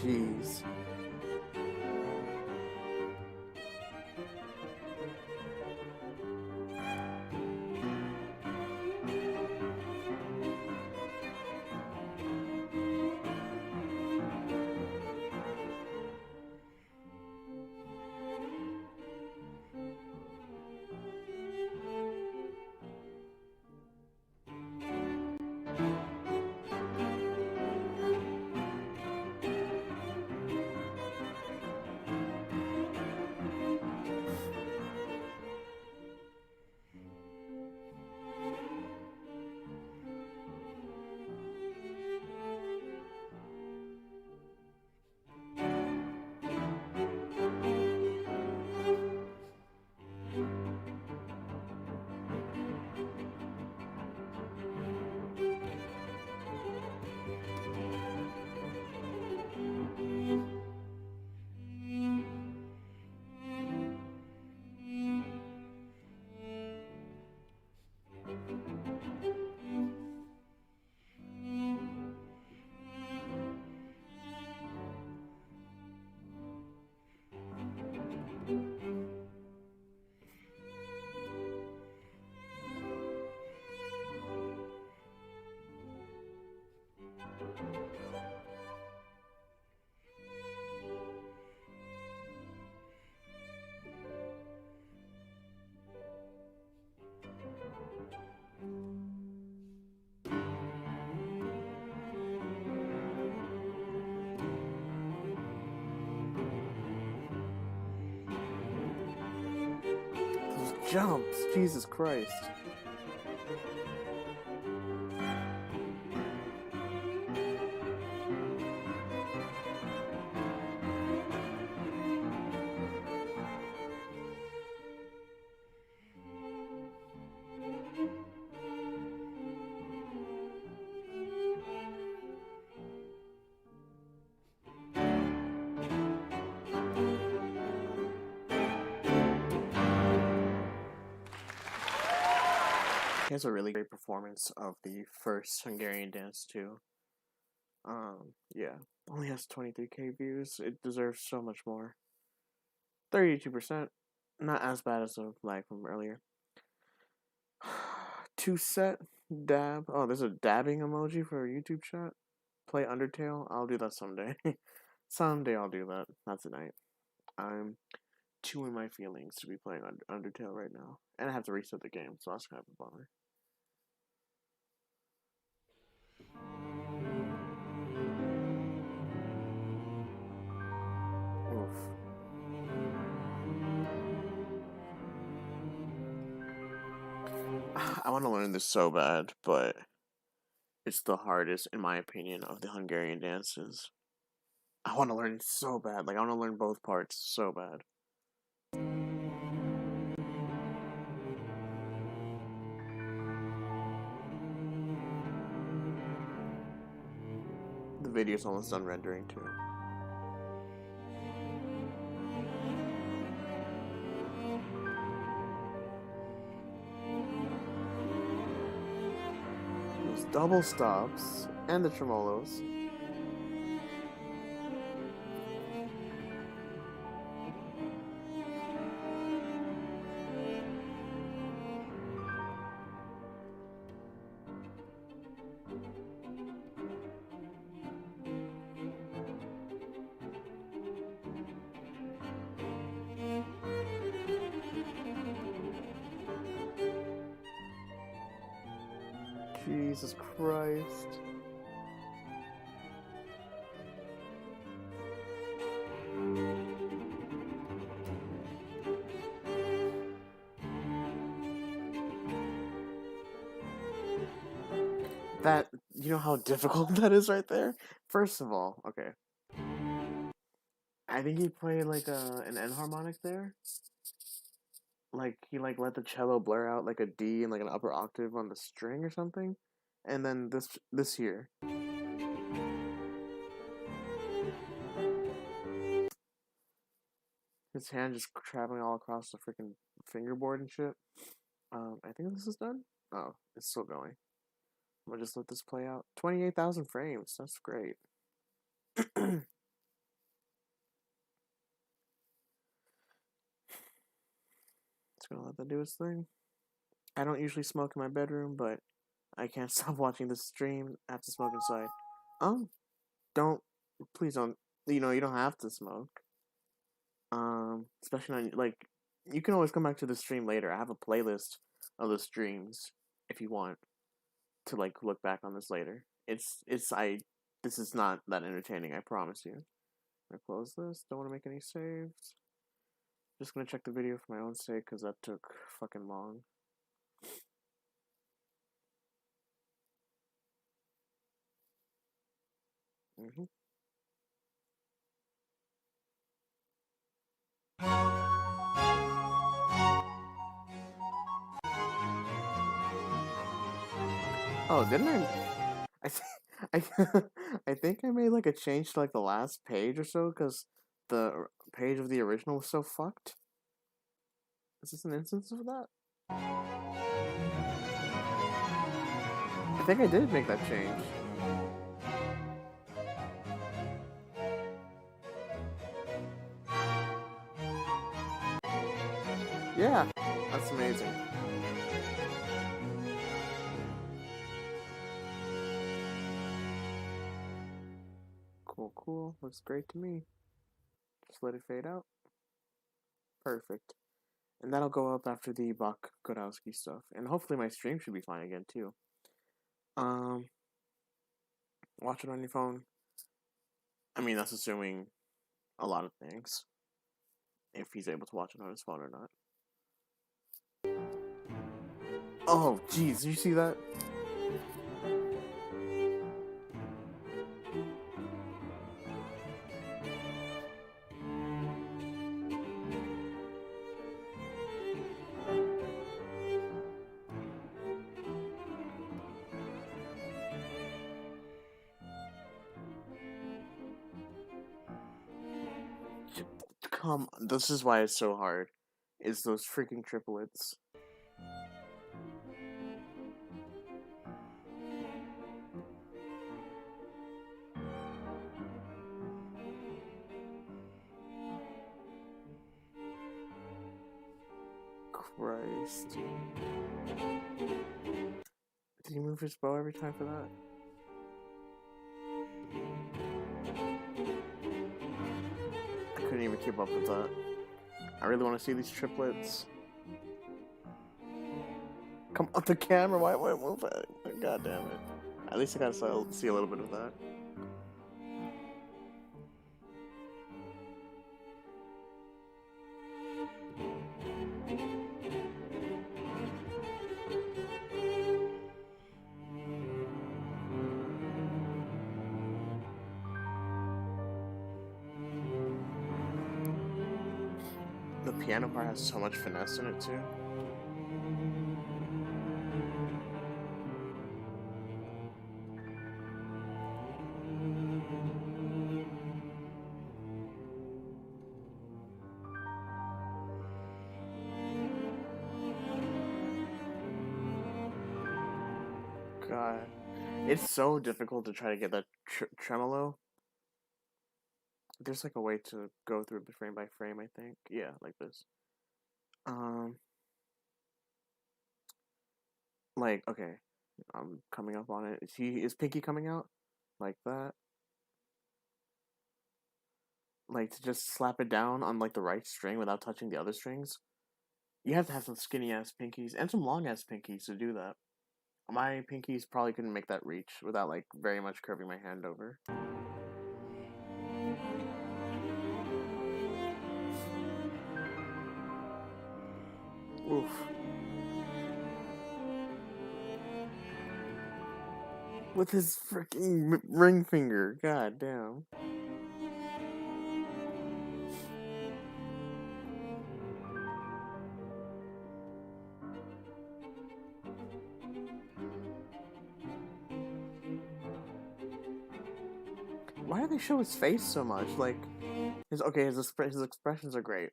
Jeez. Those jumps, Jesus Christ. has a really great performance of the first Hungarian dance too. Yeah, only has 23k views. It deserves so much more. 32%, not as bad as the lag from earlier. Two set dab. Oh, there's a dabbing emoji for a YouTube chat. Play Undertale. I'll do that someday. Someday I'll do that. Not tonight. I'm too in my feelings to be playing Undertale right now, and I have to reset the game, so that's kind of a bummer. Oof. I want to learn this so bad, but it's the hardest, in my opinion, of the Hungarian dances. I want to learn it so bad. Like, I want to learn both parts so bad. The video's almost done rendering, too. Those double stops and the tremolos. Jesus Christ. That, you know how difficult that is right there? First of all, okay. I think he played like an enharmonic there. Like he like let the cello blur out like a D and like an upper octave on the string or something. And then this here. His hand just traveling all across the freaking fingerboard and shit. I think this is done. Oh, it's still going. I'm gonna just let this play out. 28,000 frames. That's great. Just gonna let that do its thing. I don't usually smoke in my bedroom, but I can't stop watching this stream. I have to smoke inside. Please don't. You know, you don't have to smoke. Especially on, like, you can always come back to the stream later. I have a playlist of the streams if you want to, like, look back on this later. This is not that entertaining, I promise you. I'm gonna close this. Don't want to make any saves. Just gonna check the video for my own sake, because that took fucking long. Mm-hmm. Oh, didn't I I think I made like a change to like the last page or so because the page of the original was so fucked. Is this an instance of that? I think I did make that change. Yeah, that's amazing. Cool. Looks great to me. Just let it fade out. Perfect. And that'll go up after the Bach Godowski stuff. And hopefully my stream should be fine again too. Watch it on your phone. I mean, that's assuming a lot of things. If he's able to watch it on his phone or not. Oh, jeez, did you see that? This is why it's so hard. Is those freaking triplets. Christ. Did he move his bow every time for that? I couldn't even keep up with that. I really want to see these triplets. Come on the camera, why move it? God damn it. At least I got to see a little bit of that. The piano part has so much finesse in it too. God, it's so difficult to try to get that tremolo. There's like a way to go through it frame by frame, I think. Yeah, like this. Like, okay, I'm coming up on it. Is Pinky coming out? Like that? Like, to just slap it down on, like, the right string without touching the other strings? You have to have some skinny-ass pinkies and some long-ass pinkies to do that. My pinkies probably couldn't make that reach without, like, very much curving my hand over. Oof. With his freaking ring finger, god damn. Why do they show his face so much? Like, his expressions are great,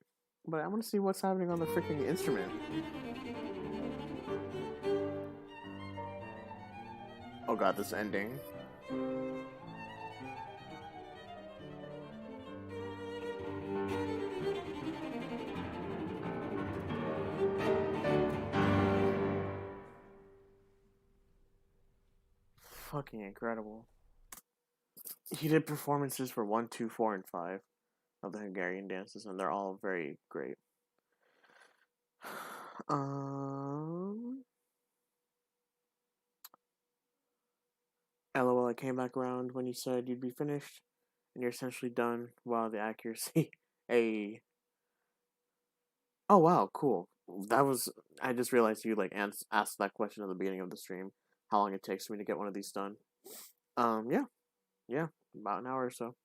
but I want to see what's happening on the freaking instrument. Oh god, this ending. Fucking incredible. He did performances for 1, 2, 4, and 5 of the Hungarian dances, and they're all very great. LOL, I came back around when you said you'd be finished, and you're essentially done. Wow, the accuracy. Hey. Oh wow, cool. I just realized you like asked that question at the beginning of the stream. How long it takes for me to get one of these done? Yeah, about an hour or so.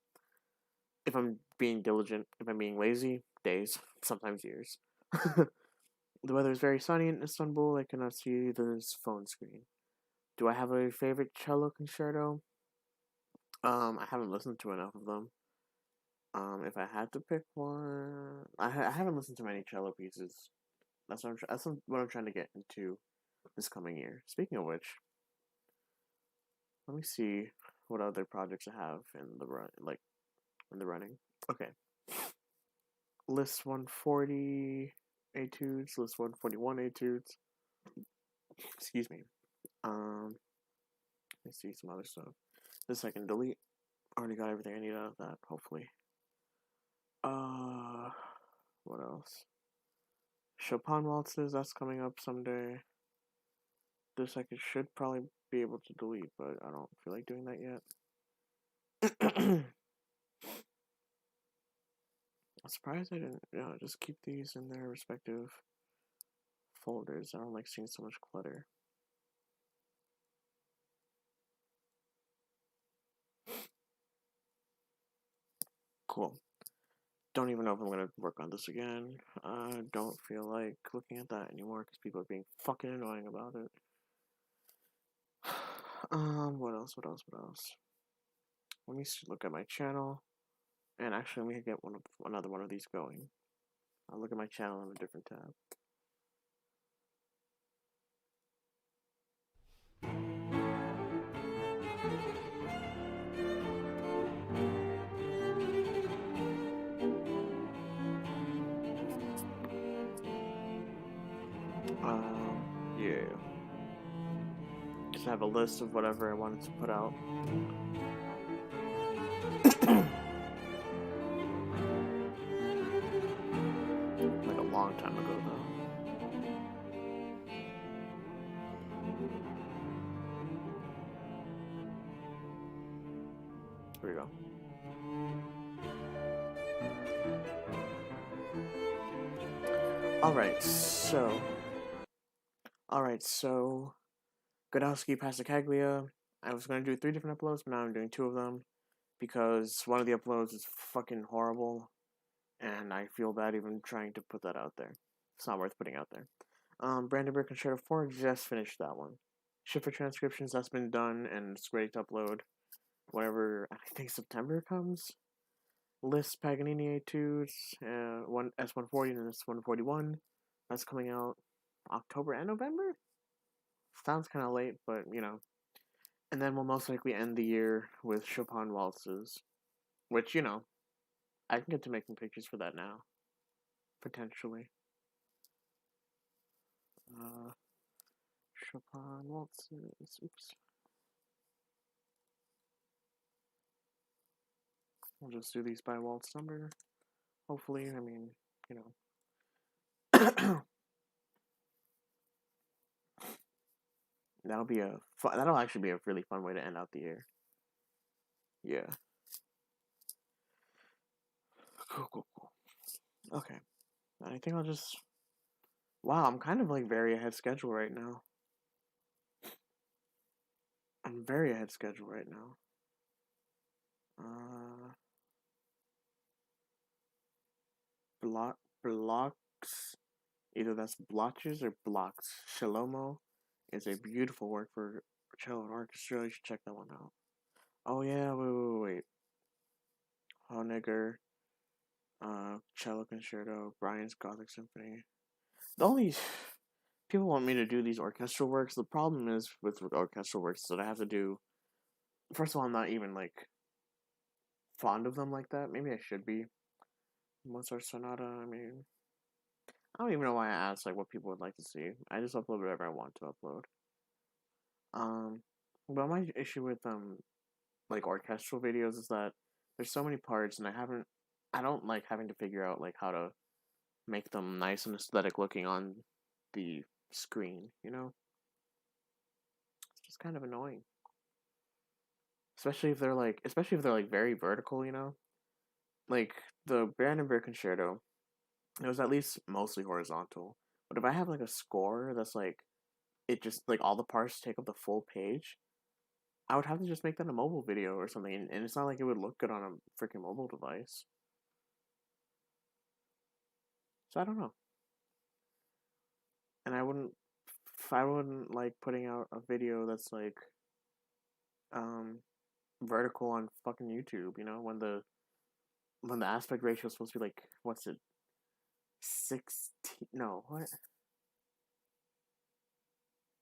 If I'm being diligent, if I'm being lazy, days, sometimes years. The weather is very sunny in Istanbul. I cannot see the phone screen. Do I have a favorite cello concerto? I haven't listened to enough of them. If I had to pick one, I haven't listened to many cello pieces. That's what I'm trying to get into this coming year. Speaking of which, let me see what other projects I have in the running. Okay. List 140 etudes, list 141 etudes. Excuse me. Let's see some other stuff. This I can delete. Already got everything I need out of that, hopefully. What else? Chopin waltzes, that's coming up someday. This I should probably be able to delete, but I don't feel like doing that yet. I'm surprised I didn't, just keep these in their respective folders. I don't like seeing so much clutter. Cool. Don't even know if I'm going to work on this again. I don't feel like looking at that anymore because people are being fucking annoying about it. What else? Let me look at my channel. And actually, let me get another one of these going. I'll look at my channel in a different tab. Yeah. Just have a list of whatever I wanted to put out. Like a long time ago, though. Here we go. Alright, so Godowski, Passacaglia. I was gonna do 3 different uploads, but now I'm doing 2 of them because one of the uploads is fucking horrible, and I feel bad even trying to put that out there. It's not worth putting out there. Brandenburg Concerto 4, just finished that one. Schiffer transcriptions, that's been done, and it's ready to upload whenever I think September comes. Liszt Paganini Etudes, one S140 and S141. That's coming out October and November? Sounds kind of late, but you know. And then we'll most likely end the year with Chopin waltzes, which, you know, I can get to making pictures for that now. Potentially. Chopin waltzes. Oops. We'll just do these by waltz number. Hopefully, I mean, you know. That'll actually be a really fun way to end out the year. Yeah. Cool. Okay. I think I'll just... Wow, I'm kind of like very ahead schedule right now. I'm very ahead schedule right now. Blocks. Either that's blotches or blocks. Shalomo is a beautiful work for cello and orchestra. You should check that one out. Oh yeah, wait. Honegger, cello concerto, Bryan's Gothic Symphony. The only people want me to do these orchestral works. The problem is with orchestral works that I have to do. First of all, I'm not even like fond of them like that. Maybe I should be. Mozart Sonata. I mean, I don't even know why I asked like what people would like to see. I just upload whatever I want to upload. But my issue with like orchestral videos is that there's so many parts, and I don't like having to figure out like how to make them nice and aesthetic looking on the screen, you know? It's just kind of annoying. Especially if they're like very vertical, you know? Like the Brandenburg Concerto, it was at least mostly horizontal. But if I have like a score that's like it just like all the parts take up the full page, I would have to just make that a mobile video or something, and it's not like it would look good on a freaking mobile device. So I don't know. And I wouldn't like putting out a video that's like vertical on fucking YouTube, you know, when the aspect ratio is supposed to be like, what's it? 16? No, what?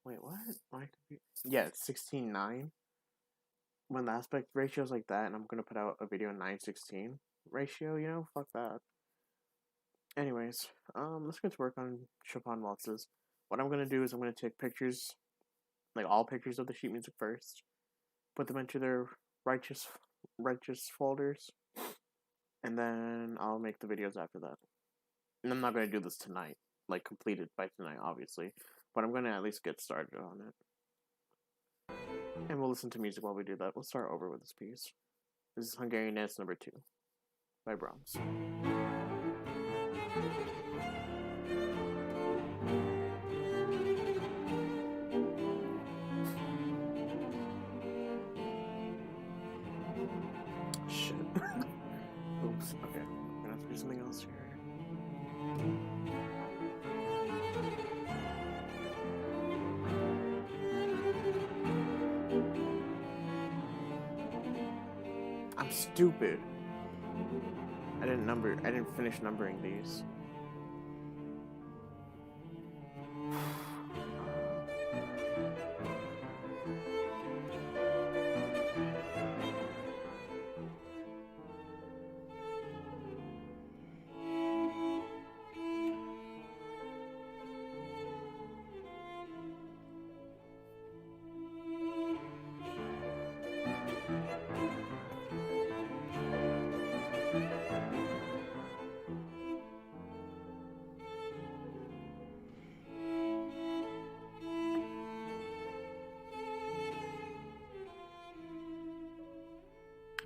Wait, what? Yeah, it's 16:9. When the aspect ratio is like that, and I'm gonna put out a video in 9:16 ratio, you know, fuck that. Anyways, let's get to work on Chopin waltzes. What I'm gonna do is I'm gonna take pictures, like all pictures of the sheet music first, put them into their righteous folders, and then I'll make the videos after that. And I'm not gonna do this tonight, like completed by tonight, obviously, but I'm gonna at least get started on it. And we'll listen to music while we do that. We'll start over with this piece. This is Hungarian Dance Number 2 by Brahms. Shit. Oops, okay. I'm gonna have to do something else here. I'm stupid. I didn't finish numbering these.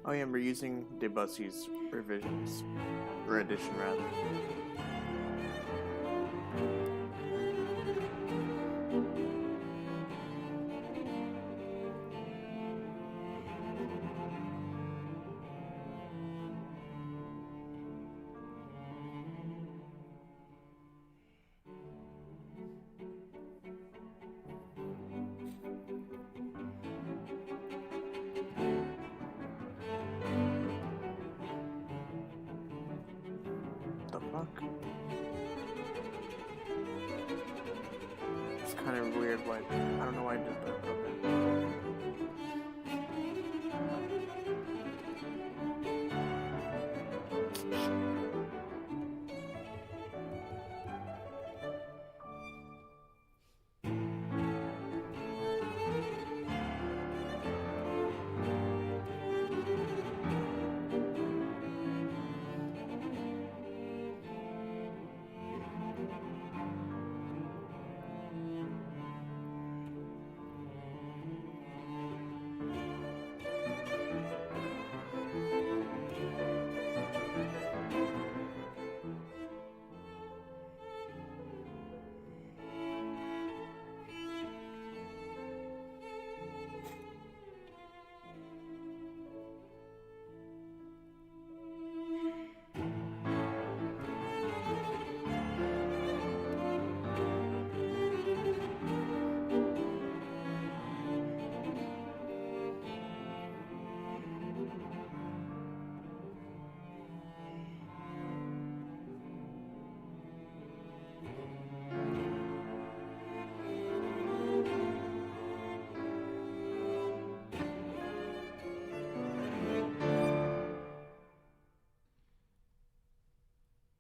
Oh yeah, we're using Debussy's revisions, or edition rather. The fuck? It's kind of weird. Why? I don't know why I did that. Okay.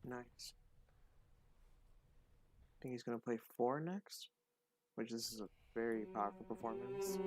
Nice. I think he's gonna play 4 next, which this is a very powerful performance.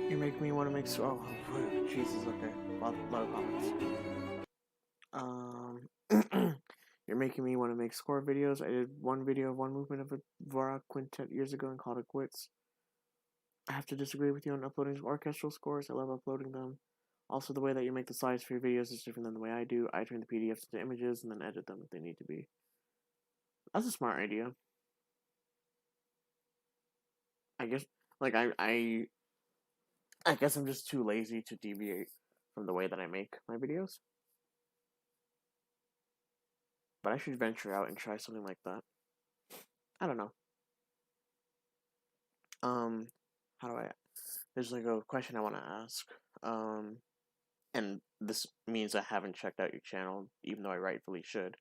You make me want to make oh Jesus, okay. Lot of comments. You're making me want to make score videos. I did one video of one movement of a Dvorak quintet years ago and called it quits. I have to disagree with you on uploading orchestral scores. I love uploading them. Also, the way that you make the slides for your videos is different than the way I do. I turn the PDFs into images and then edit them if they need to be. That's a smart idea. I guess, like, I guess I'm just too lazy to deviate from the way that I make my videos. But I should venture out and try something like that. I don't know. How do I... There's, like, a question I want to ask. And this means I haven't checked out your channel, even though I rightfully should.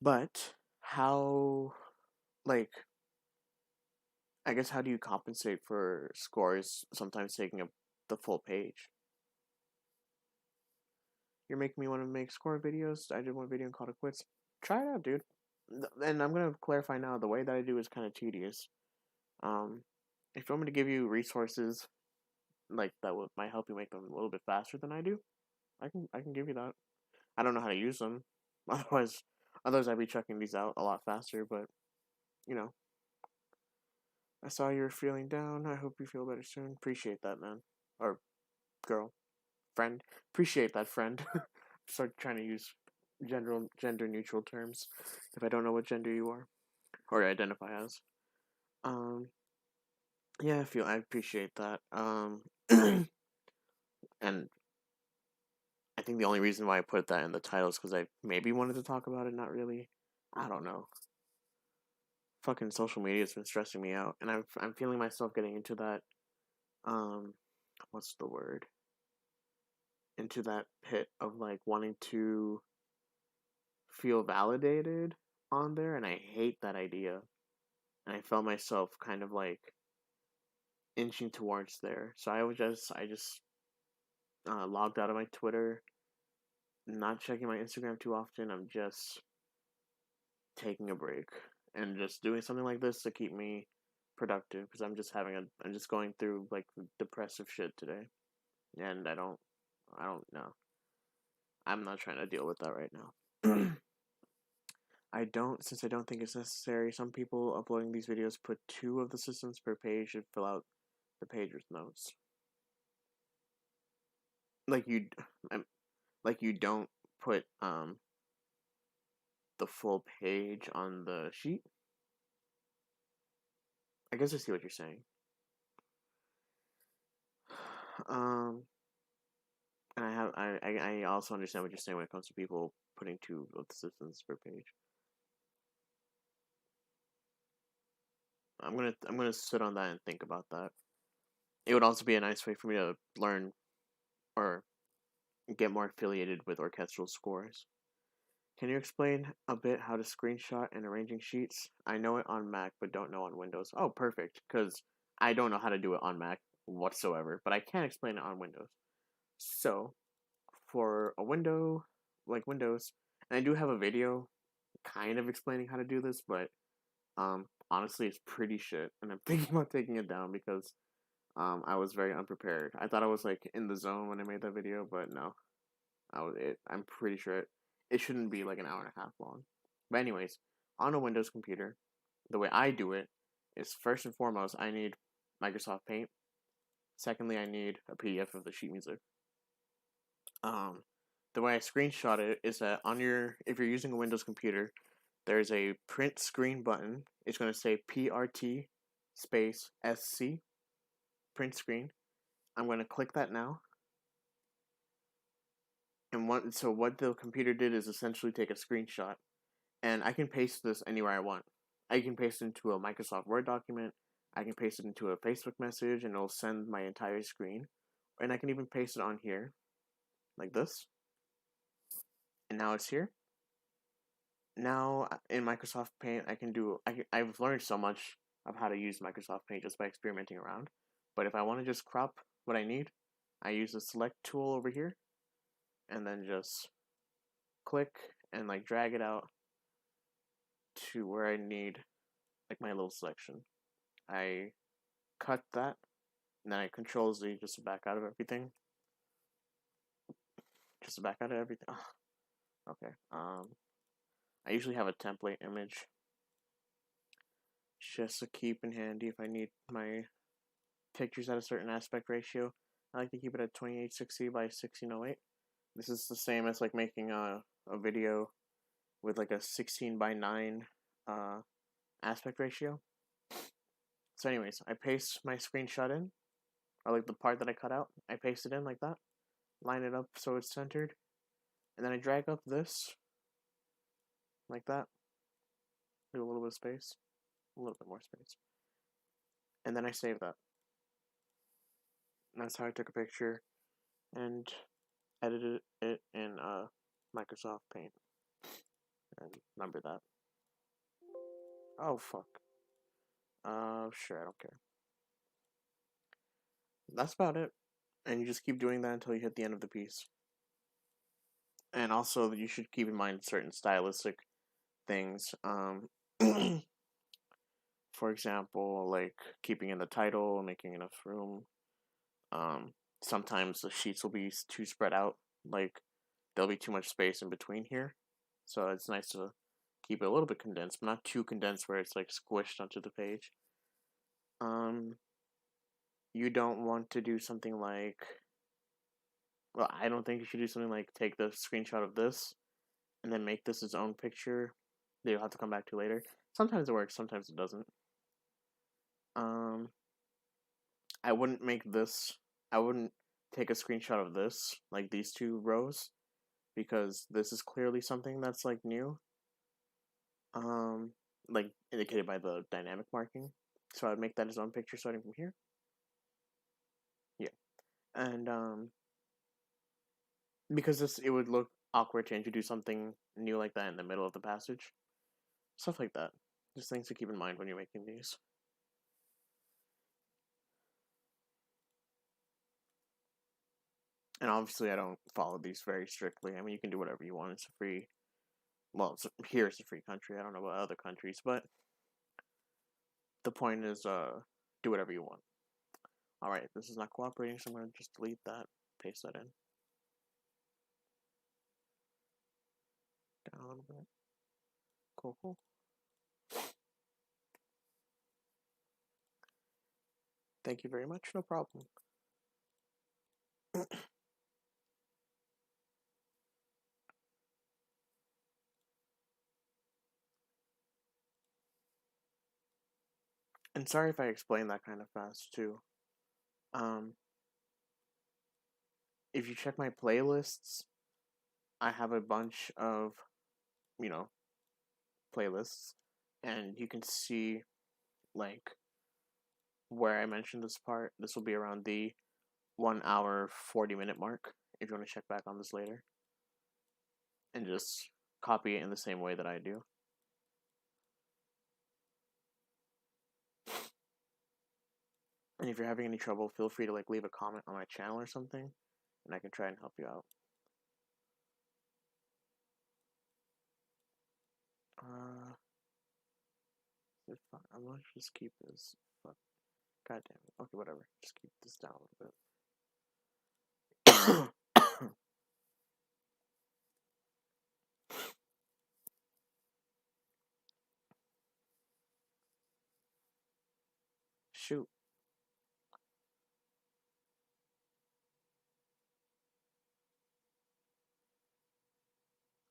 But, how... Like... I guess how do you compensate for scores sometimes taking up the full page? You're making me want to make score videos. I did one video and called it quits. Try it out, dude. And I'm gonna clarify now. The way that I do is kind of tedious. If you want me to give you resources, like that might help you make them a little bit faster than I do, I can give you that. I don't know how to use them. Otherwise I'd be checking these out a lot faster. But you know, I saw you were feeling down. I hope you feel better soon. Appreciate that, man. Or girl. Friend. Appreciate that, friend. start trying to use gender neutral terms if I don't know what gender you are or identify as. Yeah, I appreciate that. And I think the only reason why I put that in the title is because I maybe wanted to talk about it, not really. I don't know. Fucking social media has been stressing me out, and I'm feeling myself getting into that. What's the word? Into that pit of like wanting to feel validated on there, and I hate that idea. And I felt myself kind of like inching towards there. So I just logged out of my Twitter, not checking my Instagram too often. I'm just taking a break and just doing something like this to keep me productive because I'm just going through like depressive shit today, and I don't know. I'm not trying to deal with that right now. Since I don't think it's necessary. Some people uploading these videos put 2 of the systems per page and fill out the page with notes. Like you don't put the full page on the sheet. I guess I see what you're saying. And I also understand what you're saying when it comes to people putting 2 of the systems per page. I'm gonna sit on that and think about that. It would also be a nice way for me to learn or get more affiliated with orchestral scores. Can you explain a bit how to screenshot and arranging sheets? I know it on Mac, but don't know on Windows. Oh, perfect, because I don't know how to do it on Mac whatsoever, but I can explain it on Windows. So, for a window, like Windows, and I do have a video kind of explaining how to do this, but honestly, it's pretty shit, and I'm thinking about taking it down because I was very unprepared. I thought I was like in the zone when I made that video, but no, I'm pretty sure it shouldn't be like an hour and a half long. But anyways, on a Windows computer, the way I do it is first and foremost I need Microsoft Paint. Secondly, I need a PDF of the sheet music. The way I screenshot it is that if you're using a Windows computer, there's a print screen button. It's going to say PRT space SC print screen. I'm going to click that now. And what the computer did is essentially take a screenshot, and I can paste this anywhere I want. I can paste it into a Microsoft Word document. I can paste it into a Facebook message, and it'll send my entire screen. And I can even paste it on here, like this. And now it's here. Now in Microsoft Paint, I've learned so much of how to use Microsoft Paint just by experimenting around. But if I want to just crop what I need, I use the select tool over here, and then just click and like drag it out to where I need like my little selection. I cut that, and then I Control Z just to back out of everything. Okay. I usually have a template image just to keep in handy if I need my pictures at a certain aspect ratio. I like to keep it at 2860 by 1608. This is the same as like making a video with like a 16 by 9 aspect ratio. So anyways, I paste my screenshot in, or like the part that I cut out, I paste it in like that, line it up so it's centered, and then I drag up this, like that, leave a little bit of space, a little bit more space, and then I save that. And that's how I took a picture and edited it in Microsoft Paint. And remember that. Oh, fuck. Sure, I don't care. That's about it. And you just keep doing that until you hit the end of the piece. And also, you should keep in mind certain stylistic things. For example, like keeping in the title, making enough room. Sometimes the sheets will be too spread out. Like, there'll be too much space in between here. So it's nice to keep it a little bit condensed, but not too condensed where it's like squished onto the page. You don't want to do something like well, I don't think you should do something like take the screenshot of this and then make this its own picture that you'll have to come back to later. Sometimes it works, sometimes it doesn't. I wouldn't make this. I wouldn't take a screenshot of this, like these two rows, because this is clearly something that's like new. Like indicated by the dynamic marking. So I'd make that his own picture starting from here. Yeah. And because it would look awkward to introduce something new like that in the middle of the passage. Stuff like that. Just things to keep in mind when you're making these. And obviously I don't follow these very strictly. I mean, you can do whatever you want. It's a free... Well, here it's a free country. I don't know about other countries, but the point is, do whatever you want. Alright, this is not cooperating, so I'm going to just delete that, paste that in. Down a little bit. Cool. Thank you very much, no problem. And sorry if I explain that kind of fast, too. If you check my playlists, I have a bunch of, playlists, and you can see, like, where I mentioned this part. This will be around the 1 hour, 40-minute mark, if you want to check back on this later. And just copy it in the same way that I do. And if you're having any trouble, feel free to like leave a comment on my channel or something, and I can try and help you out. I'm gonna just keep this. Fuck. God damn it. Okay, whatever. Just keep this down a little bit. Shoot.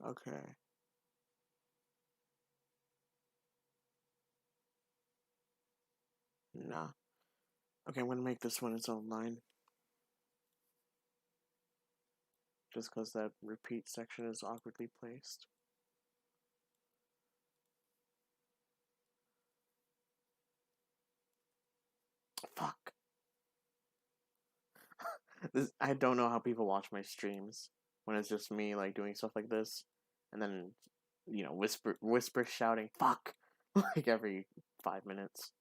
Okay. Nah. Okay, I'm gonna make this one its own line. Just because that repeat section is awkwardly placed. Fuck. I don't know how people watch my streams when it's just me like doing stuff like this, and then whisper shouting "fuck" like every 5 minutes.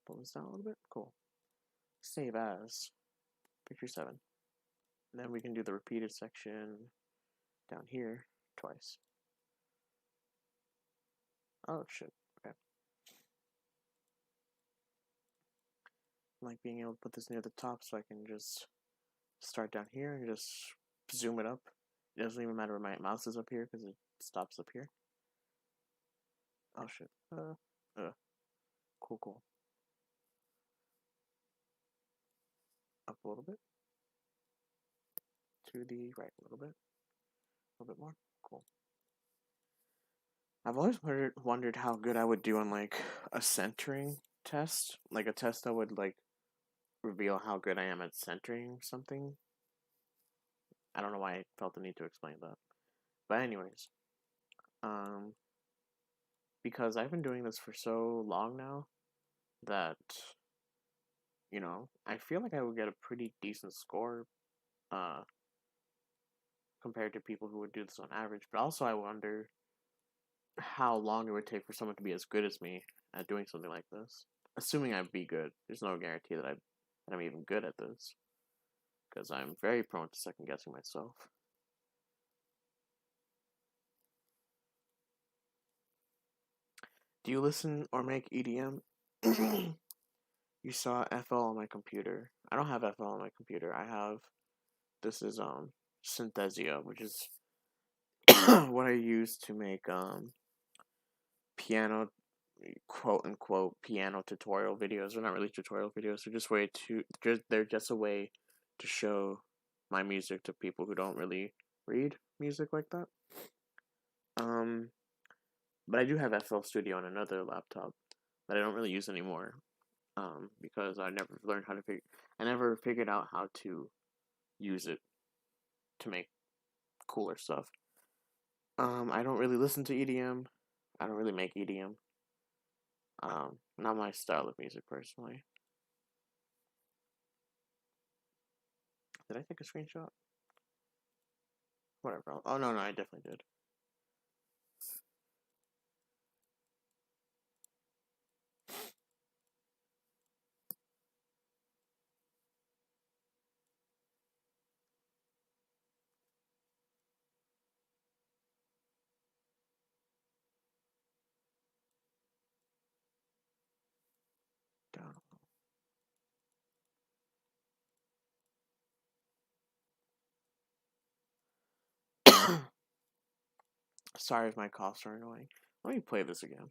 Pull this down a little bit. Cool. Save as picture 7, and then we can do the repeated section down here twice. Oh shit. Okay. I like being able to put this near the top so I can just start down here and just zoom it up. It doesn't even matter where my mouse is up here because it stops up here. Oh shit. Cool. Up a little bit. To the right a little bit. A little bit more. Cool. I've always wondered how good I would do on like a centering test. Like a test that would like reveal how good I am at centering something. I don't know why I felt the need to explain that. But anyways. Because I've been doing this for so long now that, I feel like I would get a pretty decent score compared to people who would do this on average. But also I wonder how long it would take for someone to be as good as me at doing something like this. Assuming I'd be good. There's no guarantee that I'm even good at this. Because I'm very prone to second guessing myself. Do you listen or make EDM? You saw FL on my computer. I don't have FL on my computer. This is Synthesia, which is what I use to make piano, quote unquote, piano tutorial videos. They're not really tutorial videos. They're just a way to show my music to people who don't really read music like that. But I do have FL Studio on another laptop that I don't really use anymore. Because I never learned how to I never figured out how to use it to make cooler stuff. I don't really listen to EDM. I don't really make EDM. Not my style of music personally. Did I take a screenshot? Whatever. Oh no, I definitely did. Down. Sorry if my coughs are annoying. Let me play this again.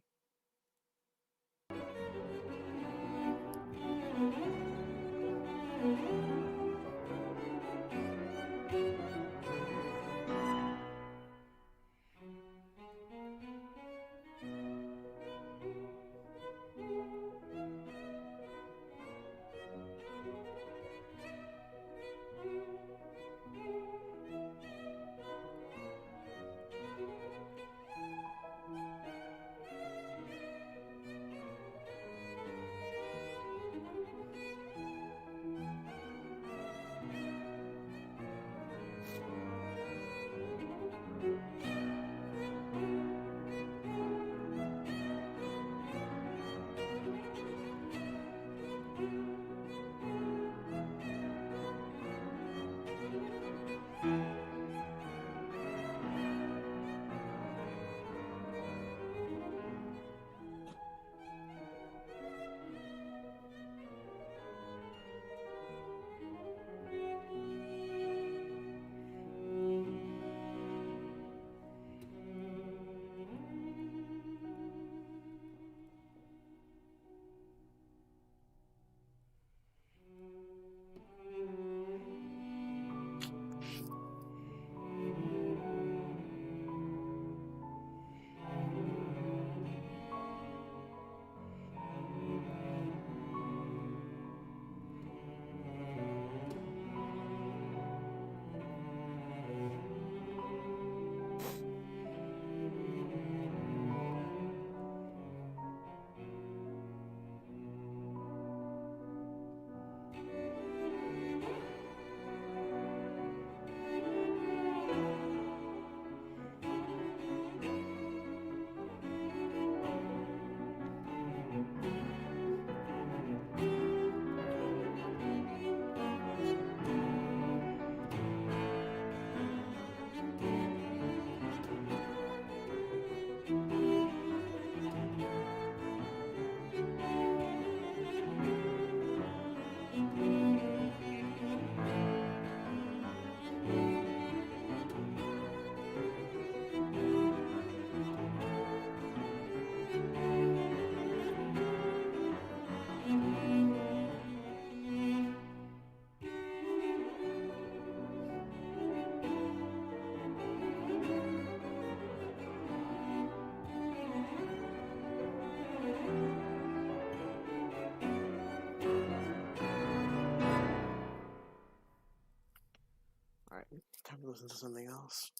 Alright, time to listen to something else.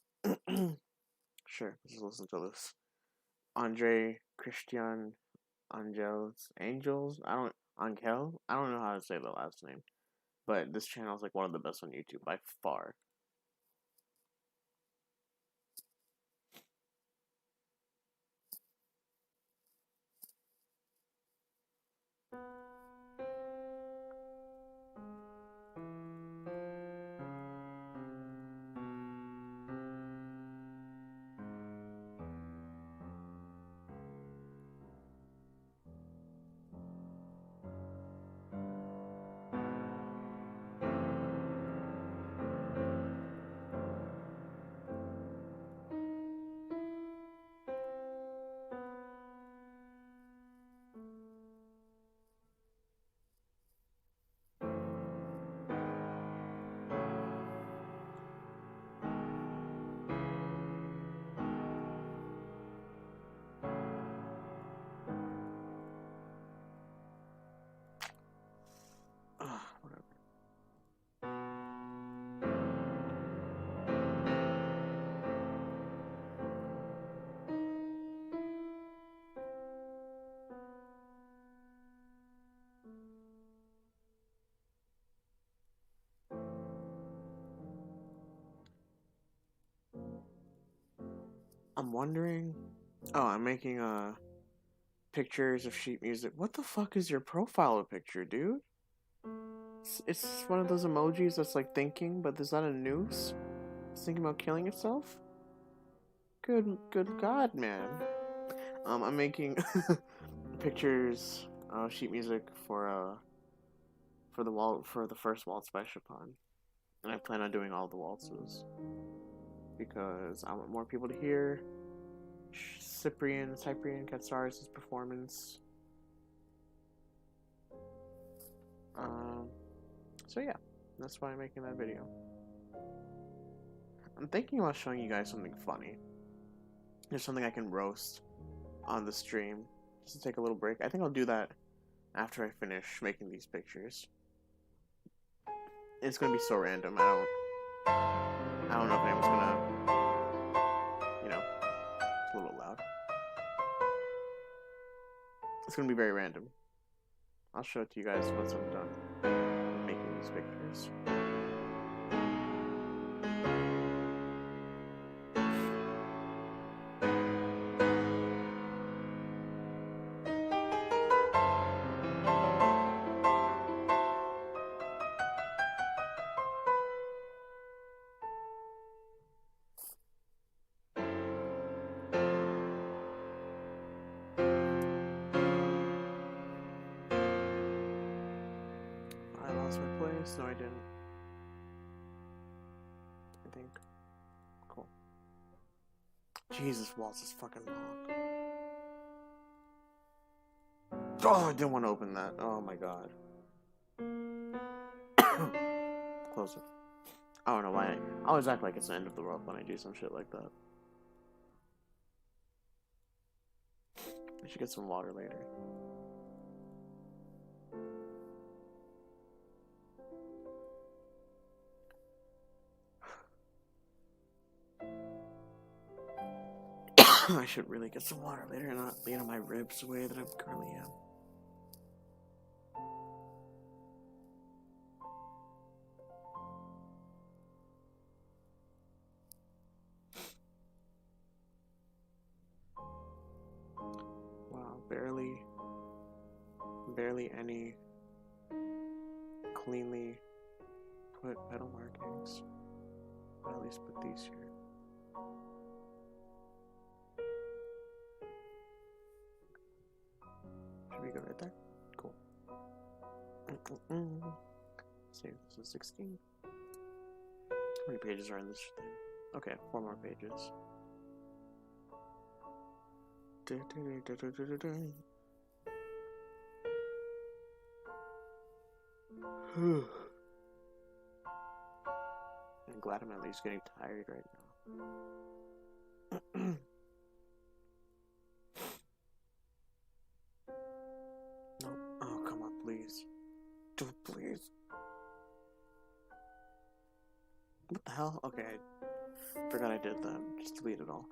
Sure, let's listen to this. Andre Christian Angels? Angel? I don't know how to say the last name. But this channel is like one of the best on YouTube by far. I'm wondering. Oh, I'm making pictures of sheet music. What the fuck is your profile picture, dude? It's one of those emojis that's like thinking, but there's not a noose. It's thinking about killing itself. Good God, man. I'm making pictures of sheet music for the first waltz by Chopin, and I plan on doing all the waltzes because I want more people to hear Cyprian Katsaris' performance. So yeah, that's why I'm making that video. I'm thinking about showing you guys something funny. There's something I can roast on the stream just to take a little break. I think I'll do that after I finish making these pictures. It's gonna be so random. I don't know if anyone's gonna, you know, it's a little loud. It's gonna be very random. I'll show it to you guys once I'm done making these pictures. No, I didn't. I think. Cool. Jesus, waltz is fucking long. Oh, I didn't want to open that. Oh my god. Close it. I don't know why. I always act like it's the end of the world when I do some shit like that. I should get some water later. I should really get some water later and not lean on my ribs the way that I currently am. Wow, barely any cleanly put pedal markings. I'll at least put these here. Should we go right there? Cool. Save this is 16. How many pages are in this thing? Okay, 4 more pages. I'm glad I'm at least getting tired right now. No. Oh, come on, please. Do it, please. What the hell? Okay, I forgot I did that. Just delete it all.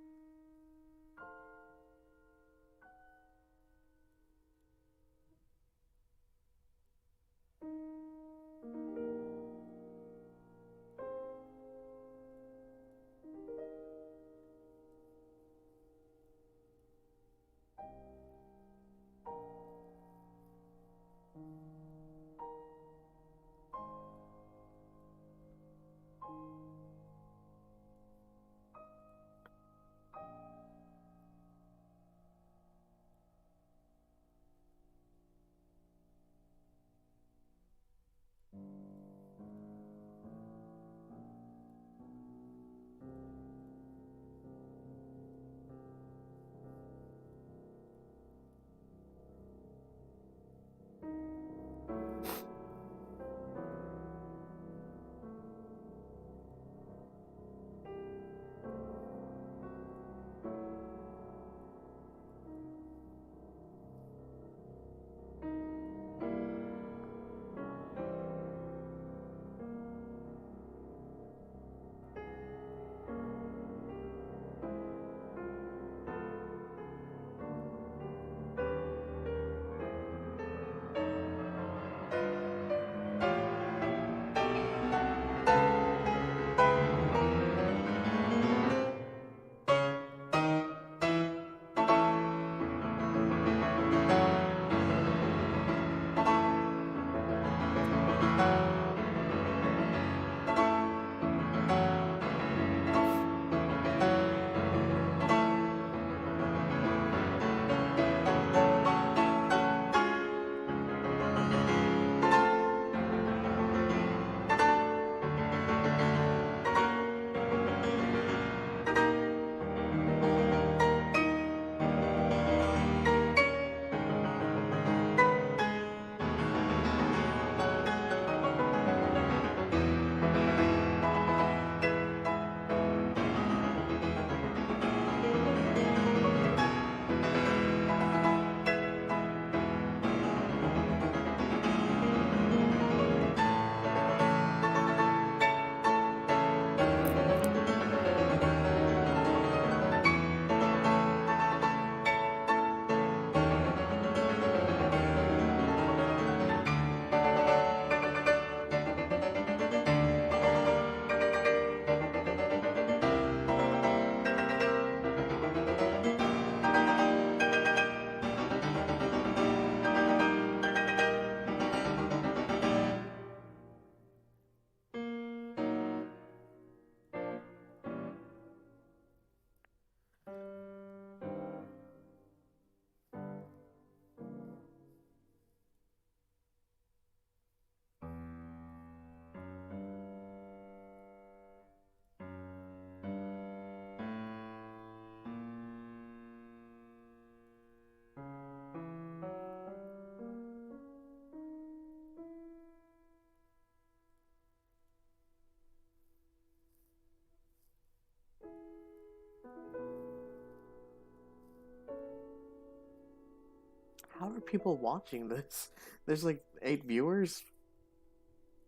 How are people watching this? There's like 8 viewers?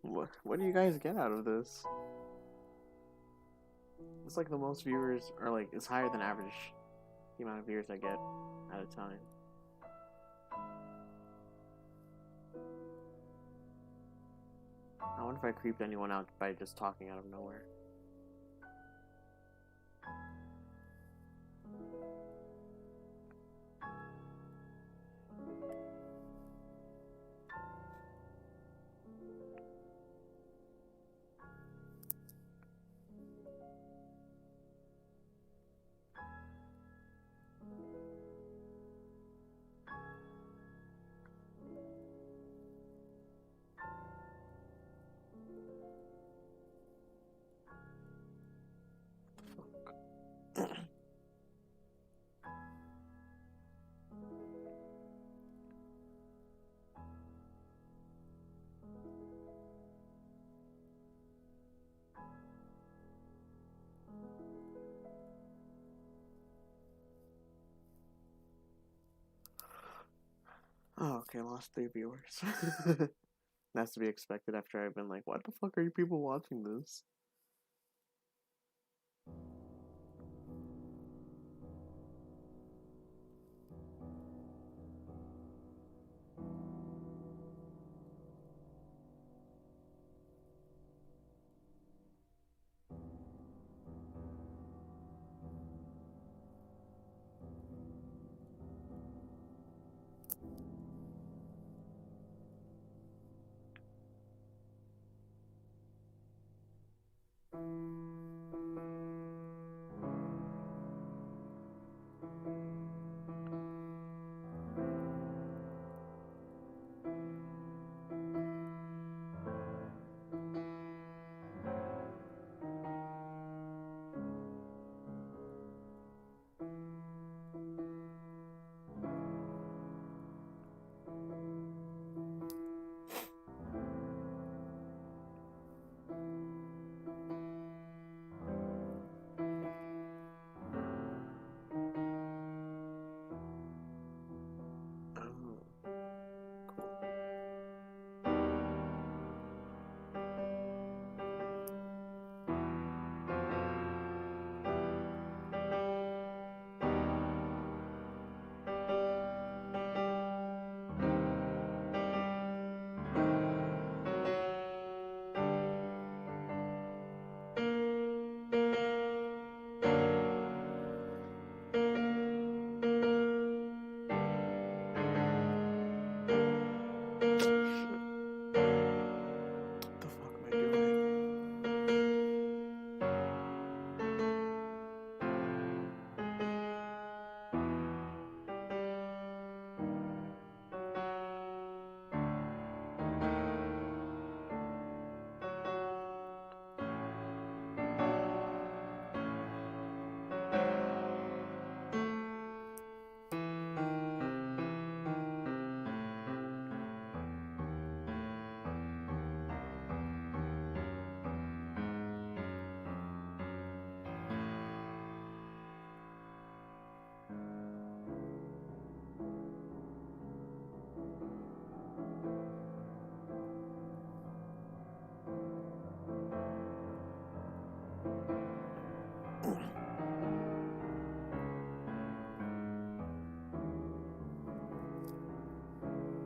What do you guys get out of this? It's like the most viewers, or like, it's higher than average the amount of viewers I get at a time. I wonder if I creeped anyone out by just talking out of nowhere. Oh, okay, lost 3 viewers. That's to be expected after I've been like, what the fuck are you people watching this?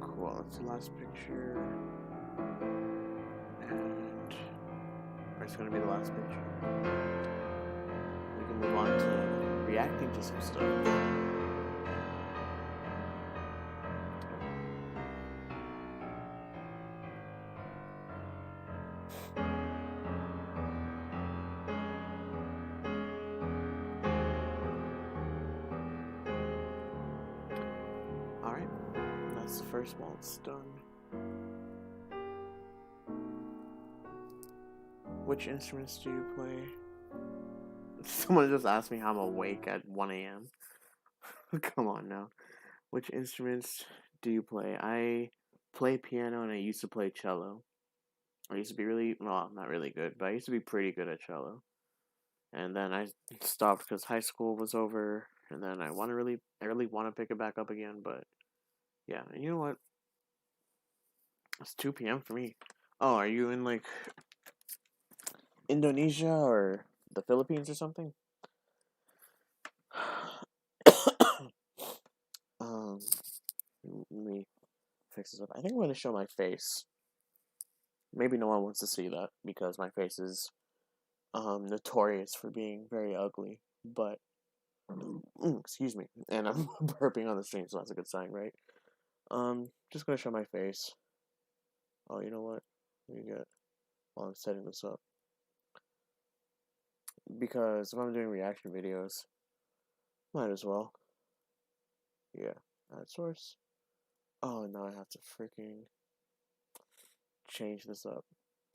Cool, that's the last picture. And it's gonna be the last picture. We can move on to reacting to some stuff. Alright, that's the first waltz done. Which instruments do you play? Someone just asked me how I'm awake at 1 a.m. Come on now. Which instruments do you play? I play piano and I used to play cello. I used to be really, well, not really good, but I used to be pretty good at cello. And then I stopped because high school was over, and then I really want to pick it back up again, but Yeah, and you know what? It's 2 p.m. for me. Oh, are you in like Indonesia or the Philippines or something? um, let me fix this up. I think I'm gonna show my face. Maybe no one wants to see that because my face is notorious for being very ugly. But excuse me, and I'm burping on the stream, so that's a good sign, right? Just gonna show my face. Oh, you know what? Let me get while I'm setting this up. Because if I'm doing reaction videos, might as well. Yeah, add source. Oh, now I have to freaking change this up.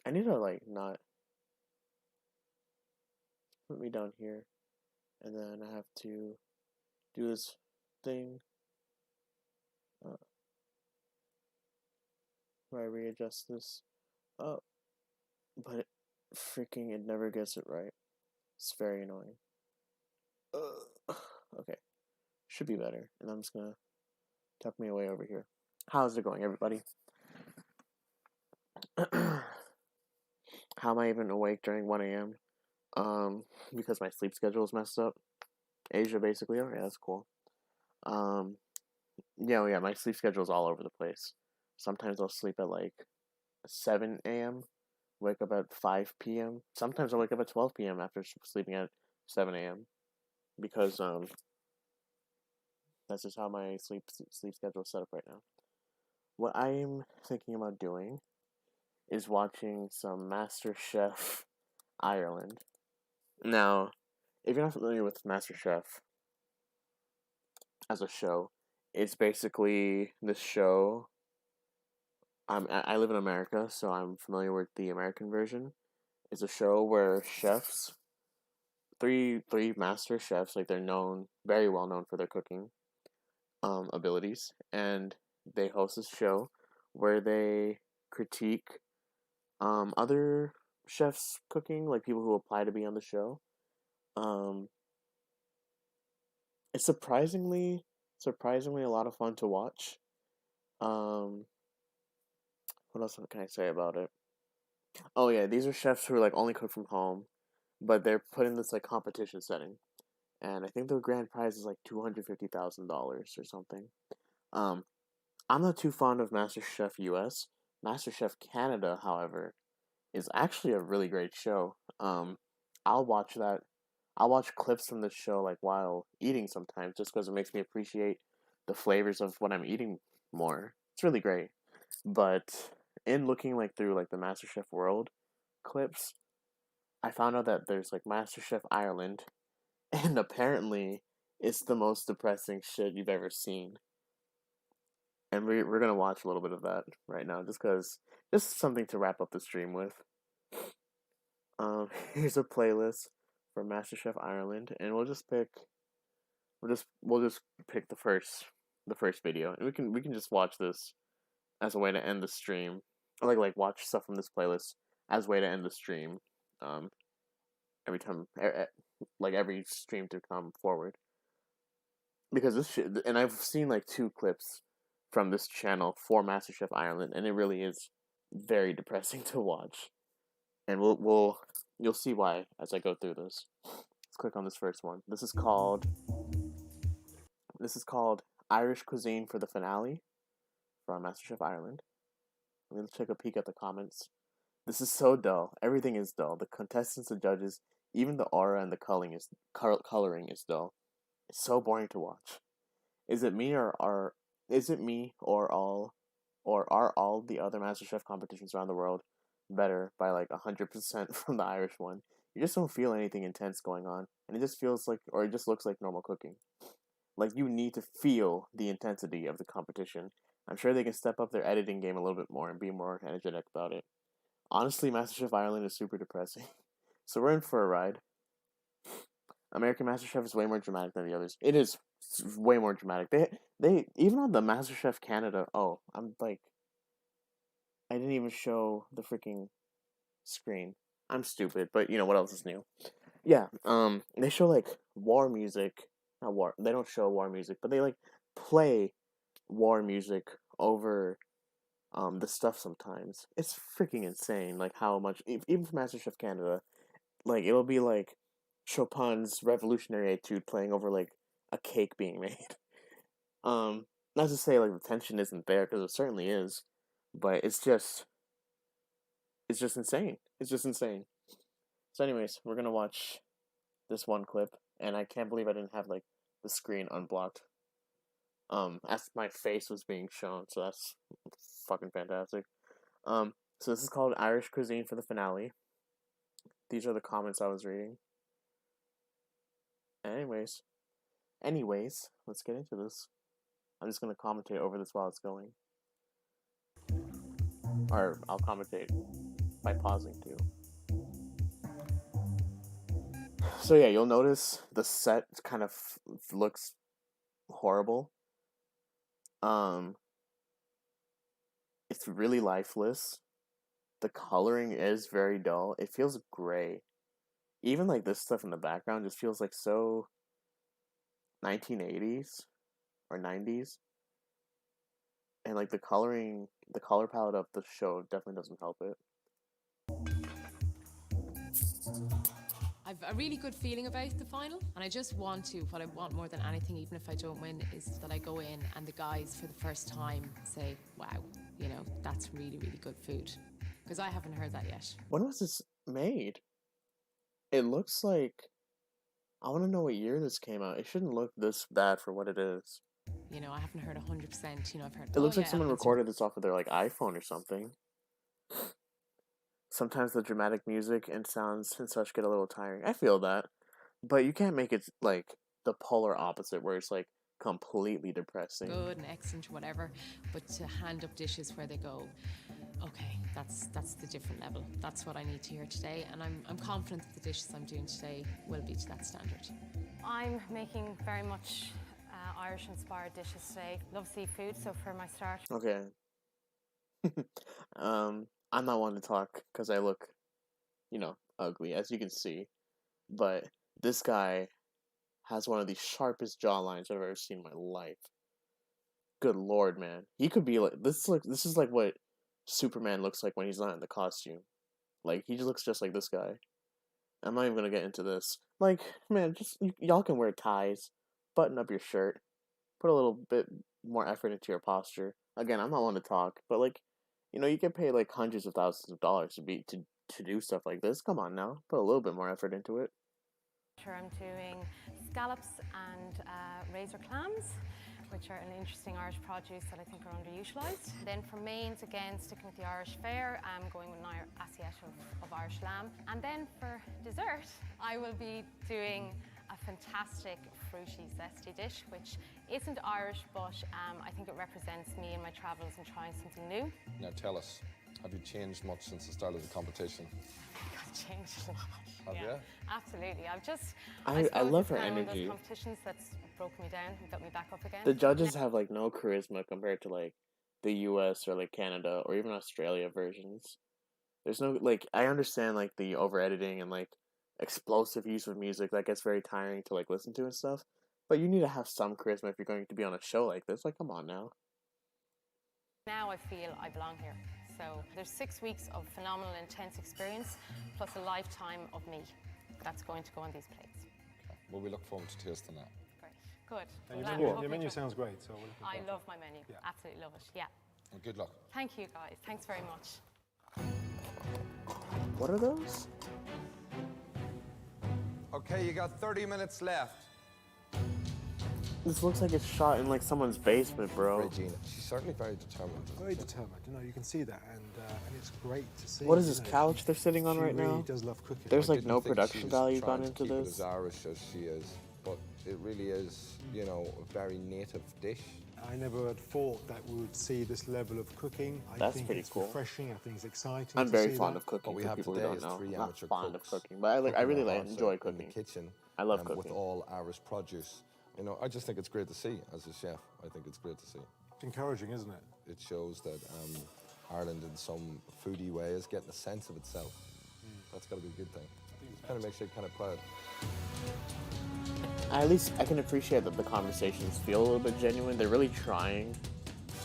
I need to like not put me down here, and then I have to do this thing where I readjust this up, but it never gets it right. It's very annoying. Okay, should be better, and I'm just gonna tuck me away over here. How's it going, everybody? How am I even awake during 1 a.m.? Because my sleep schedule is messed up. Asia, basically. Okay, that's cool. Yeah, my sleep schedule is all over the place. Sometimes I'll sleep at like 7 a.m., wake up at 5 p.m. Sometimes I'll wake up at 12 p.m. after sleeping at 7 a.m. because that's just how my sleep schedule is set up right now. What I'm thinking about doing is watching some MasterChef Ireland. Now, if you're not familiar with MasterChef as a show, it's basically this show. I live in America, so I'm familiar with the American version. It's a show where chefs, three master chefs, like they're very well known for their cooking abilities, and they host this show where they critique other chefs' cooking, like people who apply to be on the show. It's surprisingly a lot of fun to watch. What else can I say about it? Oh yeah, these are chefs who are like only cook from home, but they're put in this like competition setting, and I think the grand prize is like $250,000 or something. I'm not too fond of MasterChef US. MasterChef Canada, however, is actually a really great show. I'll watch that. I'll watch clips from the show like while eating sometimes, just because it makes me appreciate the flavors of what I'm eating more. It's really great. But in looking like through like the MasterChef World clips, I found out that there's like MasterChef Ireland, and apparently it's the most depressing shit you've ever seen. And we're gonna watch a little bit of that right now, just something to wrap up the stream with. Here's a playlist for MasterChef Ireland, and we'll just pick the first video, and we can just watch this as a way to end the stream, or like watch stuff from this playlist as a way to end the stream. Every time, like every stream to come forward, because this shit, and I've seen like 2 clips from this channel for MasterChef Ireland, and it really is very depressing to watch. And you'll see why as I go through this. Let's click on this first one. This is called Irish Cuisine for the Finale from MasterChef Ireland. Let's take a peek at the comments. This is so dull. Everything is dull. The contestants, the judges, even the aura and the coloring is dull. It's so boring to watch. Is it me or are all the other MasterChef competitions around the world better by like 100% from the Irish one? You just don't feel anything intense going on, and it just looks like normal cooking. Like, you need to feel the intensity of the competition. I'm sure they can step up their editing game a little bit more and be more energetic about it. Honestly, MasterChef Ireland is super depressing. So we're in for a ride. American MasterChef is way more dramatic than the others. It is way more dramatic. They even on the MasterChef Canada. Oh, I didn't even show the freaking screen. I'm stupid, but you know what else is new? Yeah, they show like war music. Not war. They don't show war music, but they like play war music over the stuff sometimes. It's freaking insane, like how much even for MasterChef Canada, like it'll be like Chopin's Revolutionary Etude playing over like a cake being made. Not to say like the tension isn't there because it certainly is, but it's just insane. It's just insane. So, anyways, we're gonna watch this one clip, and I can't believe I didn't have like the screen unblocked. As my face was being shown, so that's fucking fantastic. So this is called Irish Cuisine for the finale. These are the comments I was reading. Anyways, let's get into this. I'm just gonna commentate over this while it's going. Or I'll commentate by pausing too. So yeah, you'll notice the set kind of looks horrible. It's really lifeless. The coloring is very dull. It feels gray. Even like this stuff in the background just feels like so 1980s or 90s. And like the color palette of the show definitely doesn't help it. I've a really good feeling about the final, and I just want to, what I want more than anything, even if I don't win, is that I go in and the guys for the first time say, wow, you know, that's really, really good food. Because I haven't heard that yet. When was this made? It looks like... I want to know what year this came out. It shouldn't look this bad for what it is. You know, I haven't heard 100%, you know, I've heard... It looks like someone recorded this off of their, like, iPhone or something. Sometimes the dramatic music and sounds and such get a little tiring. I feel that. But you can't make it, like, the polar opposite where it's, like, completely depressing. Good and excellent or whatever, but to hand up dishes where they go, okay, that's the different level. That's what I need to hear today, and I'm confident that the dishes I'm doing today will be to that standard. I'm making very much Irish-inspired dishes today. Love seafood, so for my start... Okay. I'm not one to talk because I look, you know, ugly, as you can see. But this guy has one of the sharpest jawlines I've ever seen in my life. Good lord, man. He could be like this is like what Superman looks like when he's not in the costume. Like, he looks just like this guy. I'm not even gonna get into this. Like, man, just y'all can wear ties, button up your shirt, put a little bit more effort into your posture. Again, I'm not one to talk, but like, you know, you get paid like hundreds of thousands of dollars to do stuff like this. Come on now, put a little bit more effort into it. I'm doing scallops and razor clams, which are an interesting Irish produce that I think are underutilised. Then for mains, again, sticking with the Irish fare, I'm going with an assiette of Irish lamb. And then for dessert, I will be doing a fantastic fruity zesty dish, which isn't Irish, but I think it represents me in my travels and trying something new. Now tell us, have you changed much since the start of the competition? I've changed a lot. Have you? Absolutely. I love her it's kind of one of energy. those competitions that's broke me down and got me back up again. The judges have like no charisma compared to like the US or like Canada or even Australia versions. There's no, like, I understand like the over editing and like explosive use of music that gets very tiring to like listen to and stuff, but you need to have some charisma if you're going to be on a show like this. Like, come on now. Now I feel I belong here. So there's 6 weeks of phenomenal, intense experience, plus a lifetime of me that's going to go on these plates. Okay. Well, we look forward to tasting that. Great. Good. And your menu sounds great. So I love my menu. Yeah. Absolutely love it. Yeah. And good luck. Thank you, guys. Thanks very much. What are those? Okay, you got 30 minutes left. This looks like it's shot in like someone's basement, bro. Regina, she's certainly very determined. Very determined. You know, you can see that, and it's great to see. What is this couch they're sitting on right now? She really does love cooking. There's like no production value gone into this. this. As Irish as she is, but it really is, you know, a very native dish. I never had thought that we would see this level of cooking. That's I think pretty it's cool. Refreshing. I think it's exciting. I'm very fond of cooking. What we for have people today who is don't know. 3 I'm not amateur fond cooks of cooking, but I really like, enjoy in cooking. the kitchen. I love cooking. With all Irish produce. You know, I just think it's great to see as a chef. I think it's great to see. It's encouraging, isn't it? It shows that Ireland, in some foodie way, is getting a sense of itself. That's got to be a good thing. It kind of makes you kind of proud. At least I can appreciate that the conversations feel a little bit genuine. They're really trying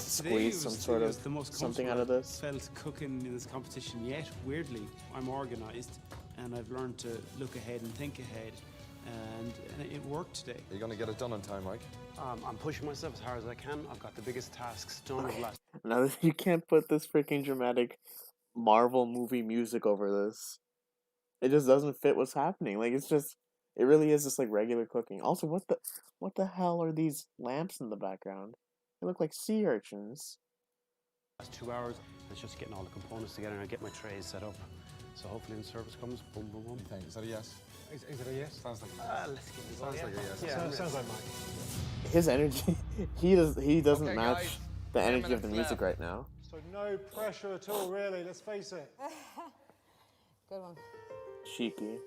squeeze some sort of something out of this. Felt cooking in this competition yet. Weirdly, I'm organised, and I've learned to look ahead and think ahead, and it worked today. Are you going to get it done on time, Mike? I'm pushing myself as hard as I can. I've got the biggest tasks done of last. Now you can't put this freaking dramatic Marvel movie music over this. It just doesn't fit what's happening. Like it really is just like regular cooking. Also, what the hell are these lamps in the background? They look like sea urchins. Last 2 hours, it's just getting all the components together and I get my trays set up. So hopefully when service comes, boom, boom, boom. Thank you. Is that a yes? Is it a yes? Sounds like let's give it a go. Sounds like a yes. Yeah, sounds like Mike. His energy, he doesn't Okay, match guys, the 10 energy of the minutes music left. right now. So no pressure at all, really. Let's face it. Good one. Cheeky.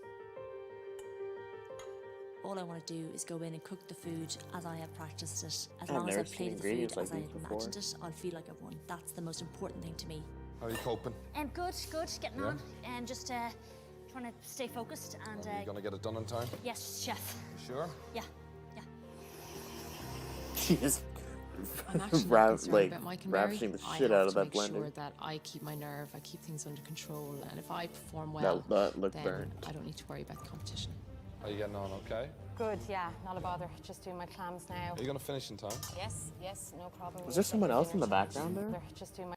All I want to do is go in and cook the food as I have practiced it. As I've long as never I've seen plated the food ingredients like as I these have before. imagined it, I'll feel like I've won. That's the most important thing to me. How are you coping? Good, getting Yeah? on. And just trying to stay focused and... Are you going to get it done on time? Yes, chef. Sure? Yeah. She is I'm actually not concerned about Mike and Barry. ravishing the I shit have out of to that make sure blender. that I keep my nerve, I keep things under control, and if I perform well, That looked then burnt. I don't need to worry about the competition. Are you getting on okay? Good, yeah, not a bother. Just doing my clams now. Are you going to finish in time? Yes, no problem. Is there someone else in the background there? Just doing my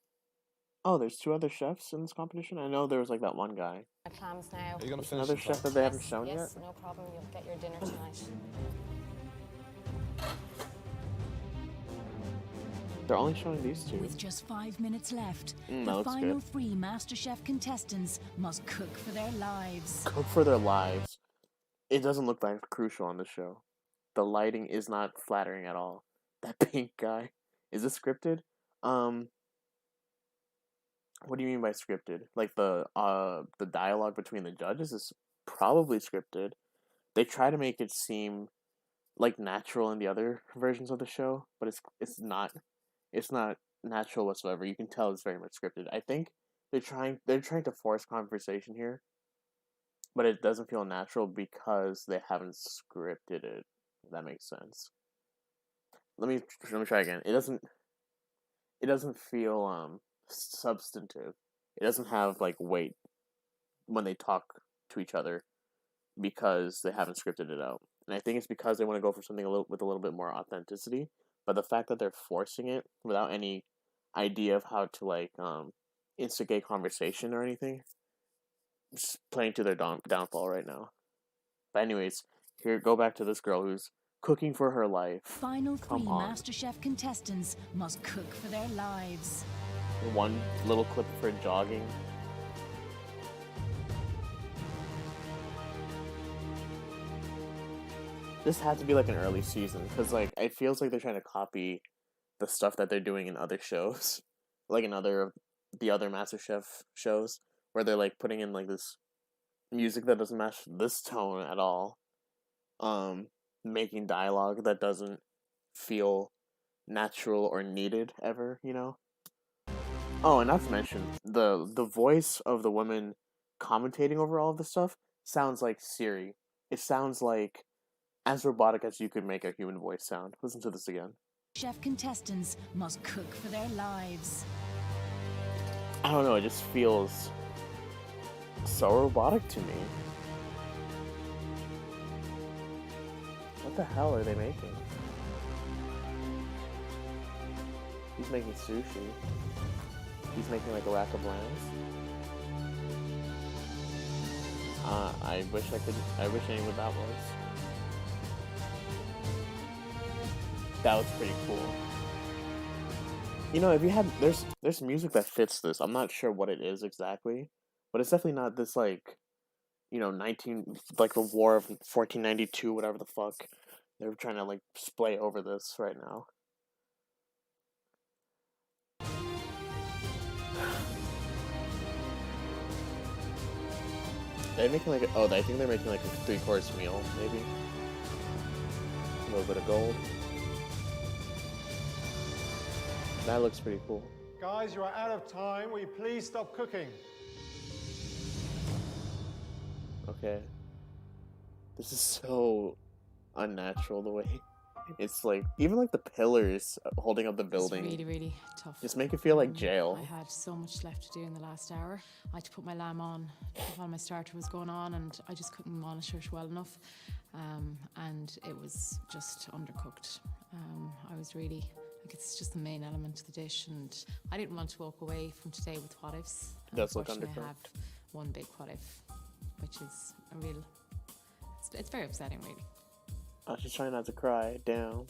Oh, there's 2 other chefs in this competition? I know there was like that one guy. clams now. Are you going to There's finish another in chef time? that they haven't shown Yes, yet? no problem. You'll get your dinner tonight. They're only showing these 2. With just 5 minutes left, that the looks final good. 3 MasterChef contestants must cook for their lives. Cook for their lives. It doesn't look like crucial on the show. The lighting is not flattering at all. That pink guy. Is this scripted? What do you mean by scripted? Like the dialogue between the judges is probably scripted. They try to make it seem like natural in the other versions of the show, but it's not natural whatsoever. You can tell it's very much scripted. I think they're trying to force conversation here, but it doesn't feel natural because they haven't scripted it. If that makes sense. Let me try again. It doesn't feel substantive. It doesn't have like weight when they talk to each other because they haven't scripted it out. And I think it's because they want to go for something with a little bit more authenticity. But the fact that they're forcing it without any idea of how to like instigate conversation or anything, it's playing to their downfall right now. But anyways, here, go back to this girl who's cooking for her life. Final 3 Come on. MasterChef contestants must cook for their lives. One little clip for jogging. This had to be like an early season because like it feels like they're trying to copy the stuff that they're doing in other shows, like in the other MasterChef shows, where they're like putting in like this music that doesn't match this tone at all, making dialogue that doesn't feel natural or needed ever, you know. Oh, and not to mention the voice of the woman commentating over all of this stuff sounds like Siri. It sounds like as robotic as you could make a human voice sound. Listen to this again. Chef contestants must cook for their lives. I don't know, it just feels so robotic to me. What the hell are they making? He's making sushi. He's making like a rack of lambs. I wish I knew what that was. That was pretty cool. You know, if you had there's music that fits this. I'm not sure what it is exactly, but it's definitely not this like, you know, like the War of 1492, whatever the fuck. They're trying to like splay over this right now. They're making like I think they're making like a 3-course meal, maybe. A little bit of gold. That looks pretty cool. Guys, you are out of time. Will you please stop cooking? Okay. This is so unnatural the way It's like even like the pillars holding up the It's building really, really tough. just make it feel like jail. I had so much left to do in the last hour. I had to put my lamb on while my starter was going on, and I just couldn't monitor it well enough. And it was just undercooked. I was really, like, it's just the main element of the dish, and I didn't want to walk away from today with what ifs. It does look Unfortunately, I have undercooked. one big what if, which is a real, it's very upsetting, really. Oh, she's trying not to cry. Damn.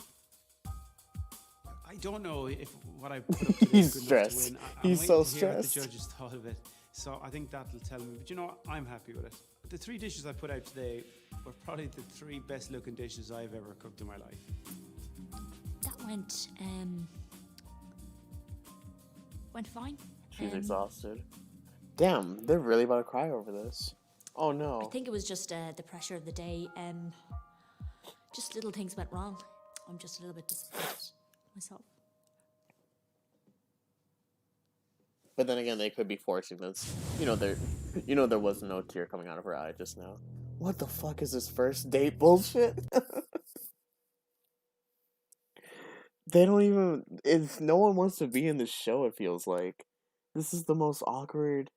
I don't know if what I put up today He's is good enough to stressed. win. He's I'm so waiting to hear what the stressed. judges thought of it. So I think that'll tell me. But you know what? I'm happy with it. The 3 dishes I put out today were probably the 3 best looking dishes I've ever cooked in my life. That went fine. She's exhausted. Damn, they're really about to cry over this. Oh I no. think it was just the pressure of the day. Just little things went wrong. I'm just a little bit disappointed myself. But then again, they could be forcing this. There was no tear coming out of her eye just now. What the fuck is this first date bullshit? They don't even. If no one wants to be in this show, it feels like this is the most awkward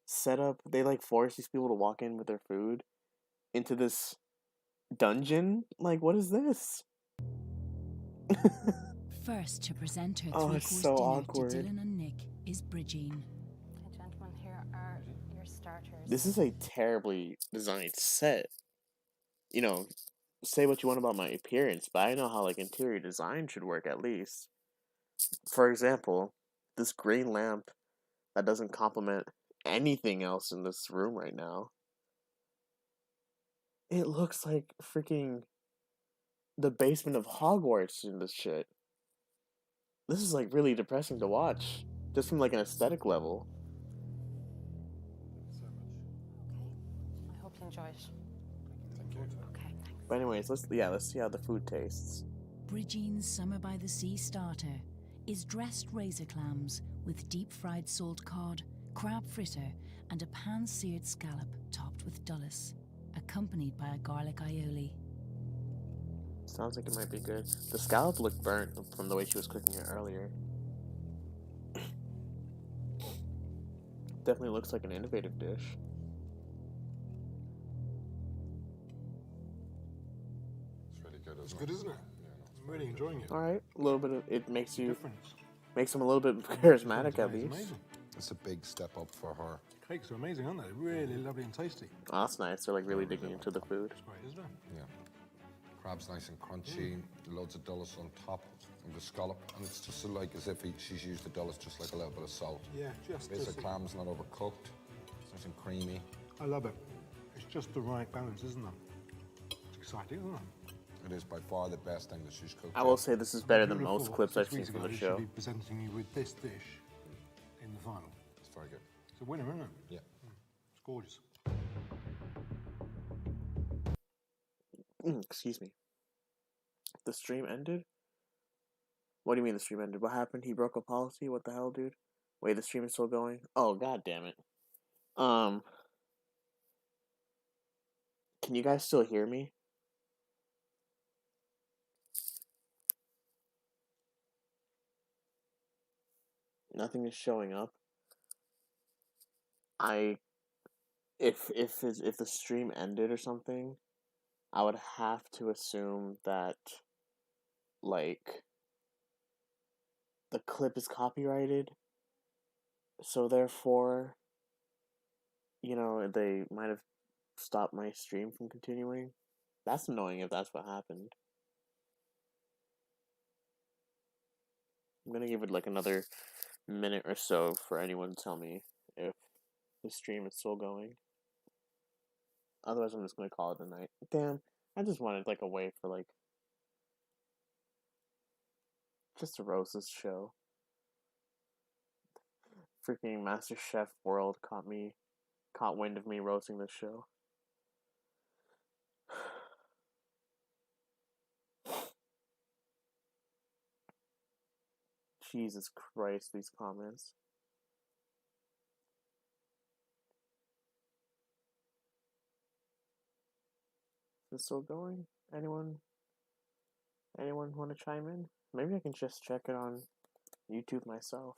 setup. They like force these people to walk in with their food into this dungeon. Like, what is this? First to present her Oh, three-course it's so dinner awkward. to Dylan and Nick is Bridgine. Okay, gentlemen, here are your starters. This is a terribly designed set. Say what you want about my appearance, but I know how like interior design should work at least. For example, this green lamp that doesn't complement anything else in this room right now. It looks like freaking the basement of Hogwarts in this shit. This is like really depressing to watch, just from like an aesthetic level. I hope you enjoy it. Thank you. Okay, thanks. But anyways, let's see how the food tastes. Bridgine's Summer by the Sea starter is dressed razor clams with deep-fried salt cod, crab fritter, and a pan-seared scallop topped with dullis, accompanied by a garlic aioli. Sounds like it might be good. The scallop looked burnt from the way she was cooking it earlier. Definitely looks like an innovative dish. It's really good, It's isn't good, it? isn't it? I'm really enjoying it. All right, a little bit of it makes you Difference. makes them a little bit charismatic at It's least. amazing. It's a big step up for her. Cakes are amazing, aren't they? Really lovely and tasty. Oh, that's nice. They're like really digging into the food. It's great, isn't it? Yeah. Crab's nice and crunchy, loads of dullis on top, and the scallop, and it's just like as if she's used the dullis just like a little bit of salt. Yeah, just. Bits of clams not overcooked, it's nice and creamy. I love it. It's just the right balance, isn't it? It's exciting, isn't it? It is by far the best thing that she's cooked. I will say this is better than Who would have most thought clips I've 6 seen weeks from ago the we show. should be presenting you with this dish in the final. It's very good. It's a winner, isn't it? Yeah. It's gorgeous. Excuse me. The stream ended? What do you mean the stream ended? What happened? He broke a policy? What the hell, dude? Wait, the stream is still going? Oh, god damn it. Can you guys still hear me? Nothing is showing up. If the stream ended or something, I would have to assume that like the clip is copyrighted. So therefore, they might have stopped my stream from continuing. That's annoying if that's what happened. I'm gonna give it like another minute or so for anyone to tell me if the stream is still going. Otherwise, I'm just gonna call it a night. Damn, I just wanted like a way for like just to roast this show. Freaking MasterChef World caught wind of me roasting this show. Jesus Christ, these comments. Is it still going? Anyone? Anyone want to chime in? Maybe I can just check it on YouTube myself.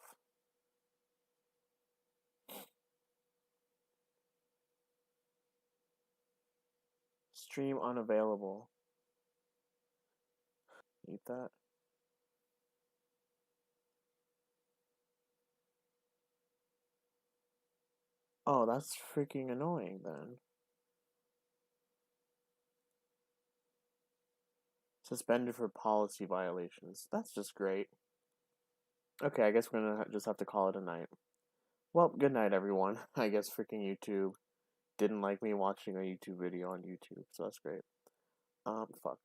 Stream unavailable. Eat that. Oh, that's freaking annoying then. Suspended for policy violations. That's just great. Okay, I guess we're gonna just have to call it a night. Well, good night, everyone. I guess freaking YouTube didn't like me watching a YouTube video on YouTube, so that's great. Fuck.